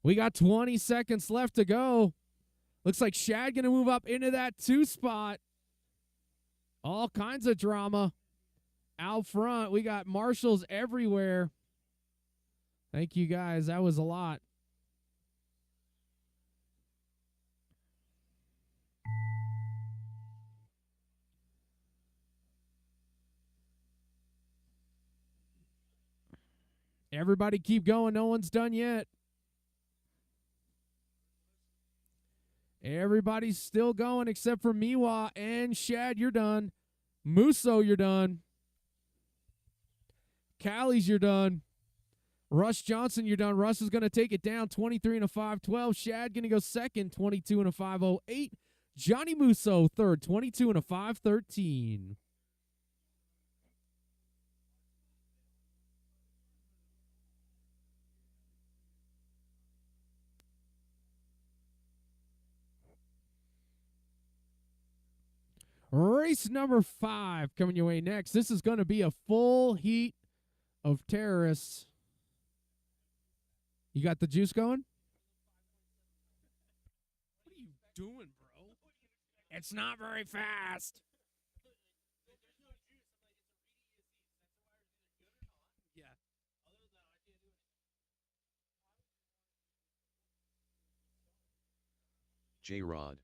S2: We got 20 seconds left to go. Looks like Shad going to move up into that 2 spot. All kinds of drama out front. We got marshals everywhere. Thank you, guys. That was a lot. Everybody keep going. No one's done yet. Everybody's still going except for Miwa and Shad. You're done. Musso, you're done. Callie's, you're done. Russ Johnson, you're done. Russ is going to take it down, 23 and a 5.12. Shad going to go second, 22 and a 5.08. Johnny Musso, third, 22 and a 5.13. Race number 5 coming your way next. This is going to be a full heat of terrorists. You got the juice going? What are you doing, bro? It's not very fast. Yeah.
S1: J-Rod.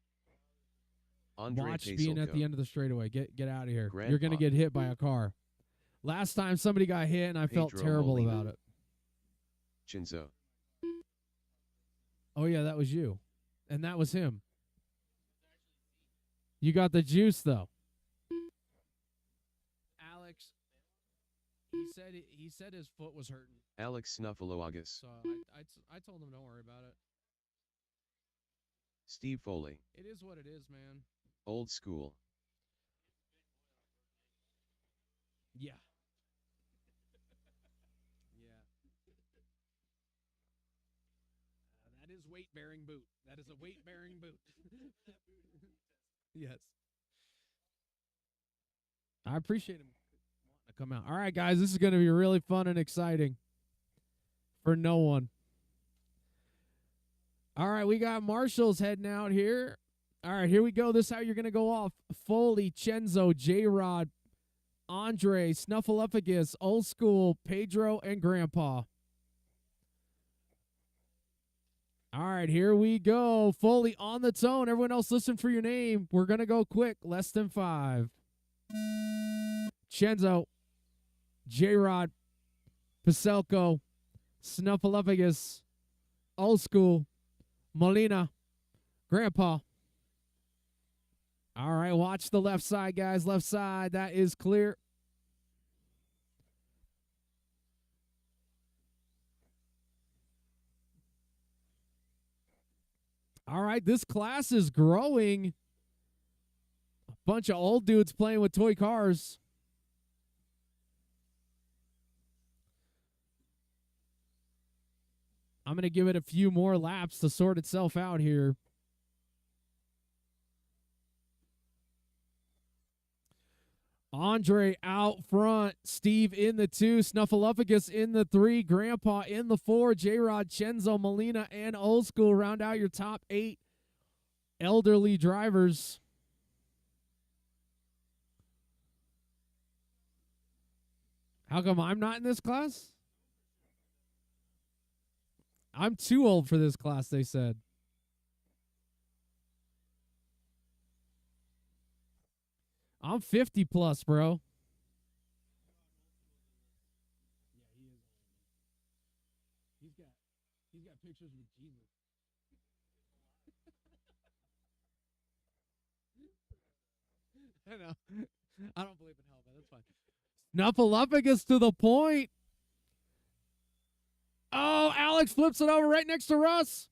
S1: Andre
S2: Watch being at the end of the straightaway. Get out of here.
S1: Grandpa.
S2: You're going to get hit by a car. Last time somebody got hit, and I felt
S1: Pedro
S2: terrible
S1: Molina.
S2: about it.
S1: Chinzo.
S2: Oh, yeah, that was you. And that was him. You got the juice, though. Alex, he said his foot was hurting.
S1: Alex Snuffleuagus.
S2: So I told him don't worry about it.
S1: Steve Foley.
S2: It is what it is, man.
S1: Old school.
S2: Yeah. Yeah. That is weight-bearing boot. That is a weight-bearing boot. Yes. I appreciate him wanting to come out. All right, guys, this is going to be really fun and exciting for no one. All right, we got Marshall's heading out here. All right, here we go. This is how you're going to go off. Foley, Chenzo, J-Rod, Andre, Snuffleupagus, Old School, Pedro, and Grandpa. All right, here we go. Foley on the tone. Everyone else, listen for your name. We're going to go quick. Less than 5. Chenzo, J-Rod, Paselko, Snuffleupagus, Old School, Molina, Grandpa. All right, watch the left side, guys. Left side, that is clear. All right, this class is growing. A bunch of old dudes playing with toy cars. I'm going to give it a few more laps to sort itself out here. Andre out front. Steve in the 2. Snuffleupagus in the 3. Grandpa in the 4. J-Rod, Chenzo, Molina, and Old School round out your top 8 elderly drivers. How come I'm not in this class? I'm too old for this class, they said. I'm 50 plus, bro. Yeah, he is. He's got pictures with Jesus. I know. I don't believe in hell, but that's fine. Snuffleupagus to the point. Oh, Alex flips it over right next to Russ.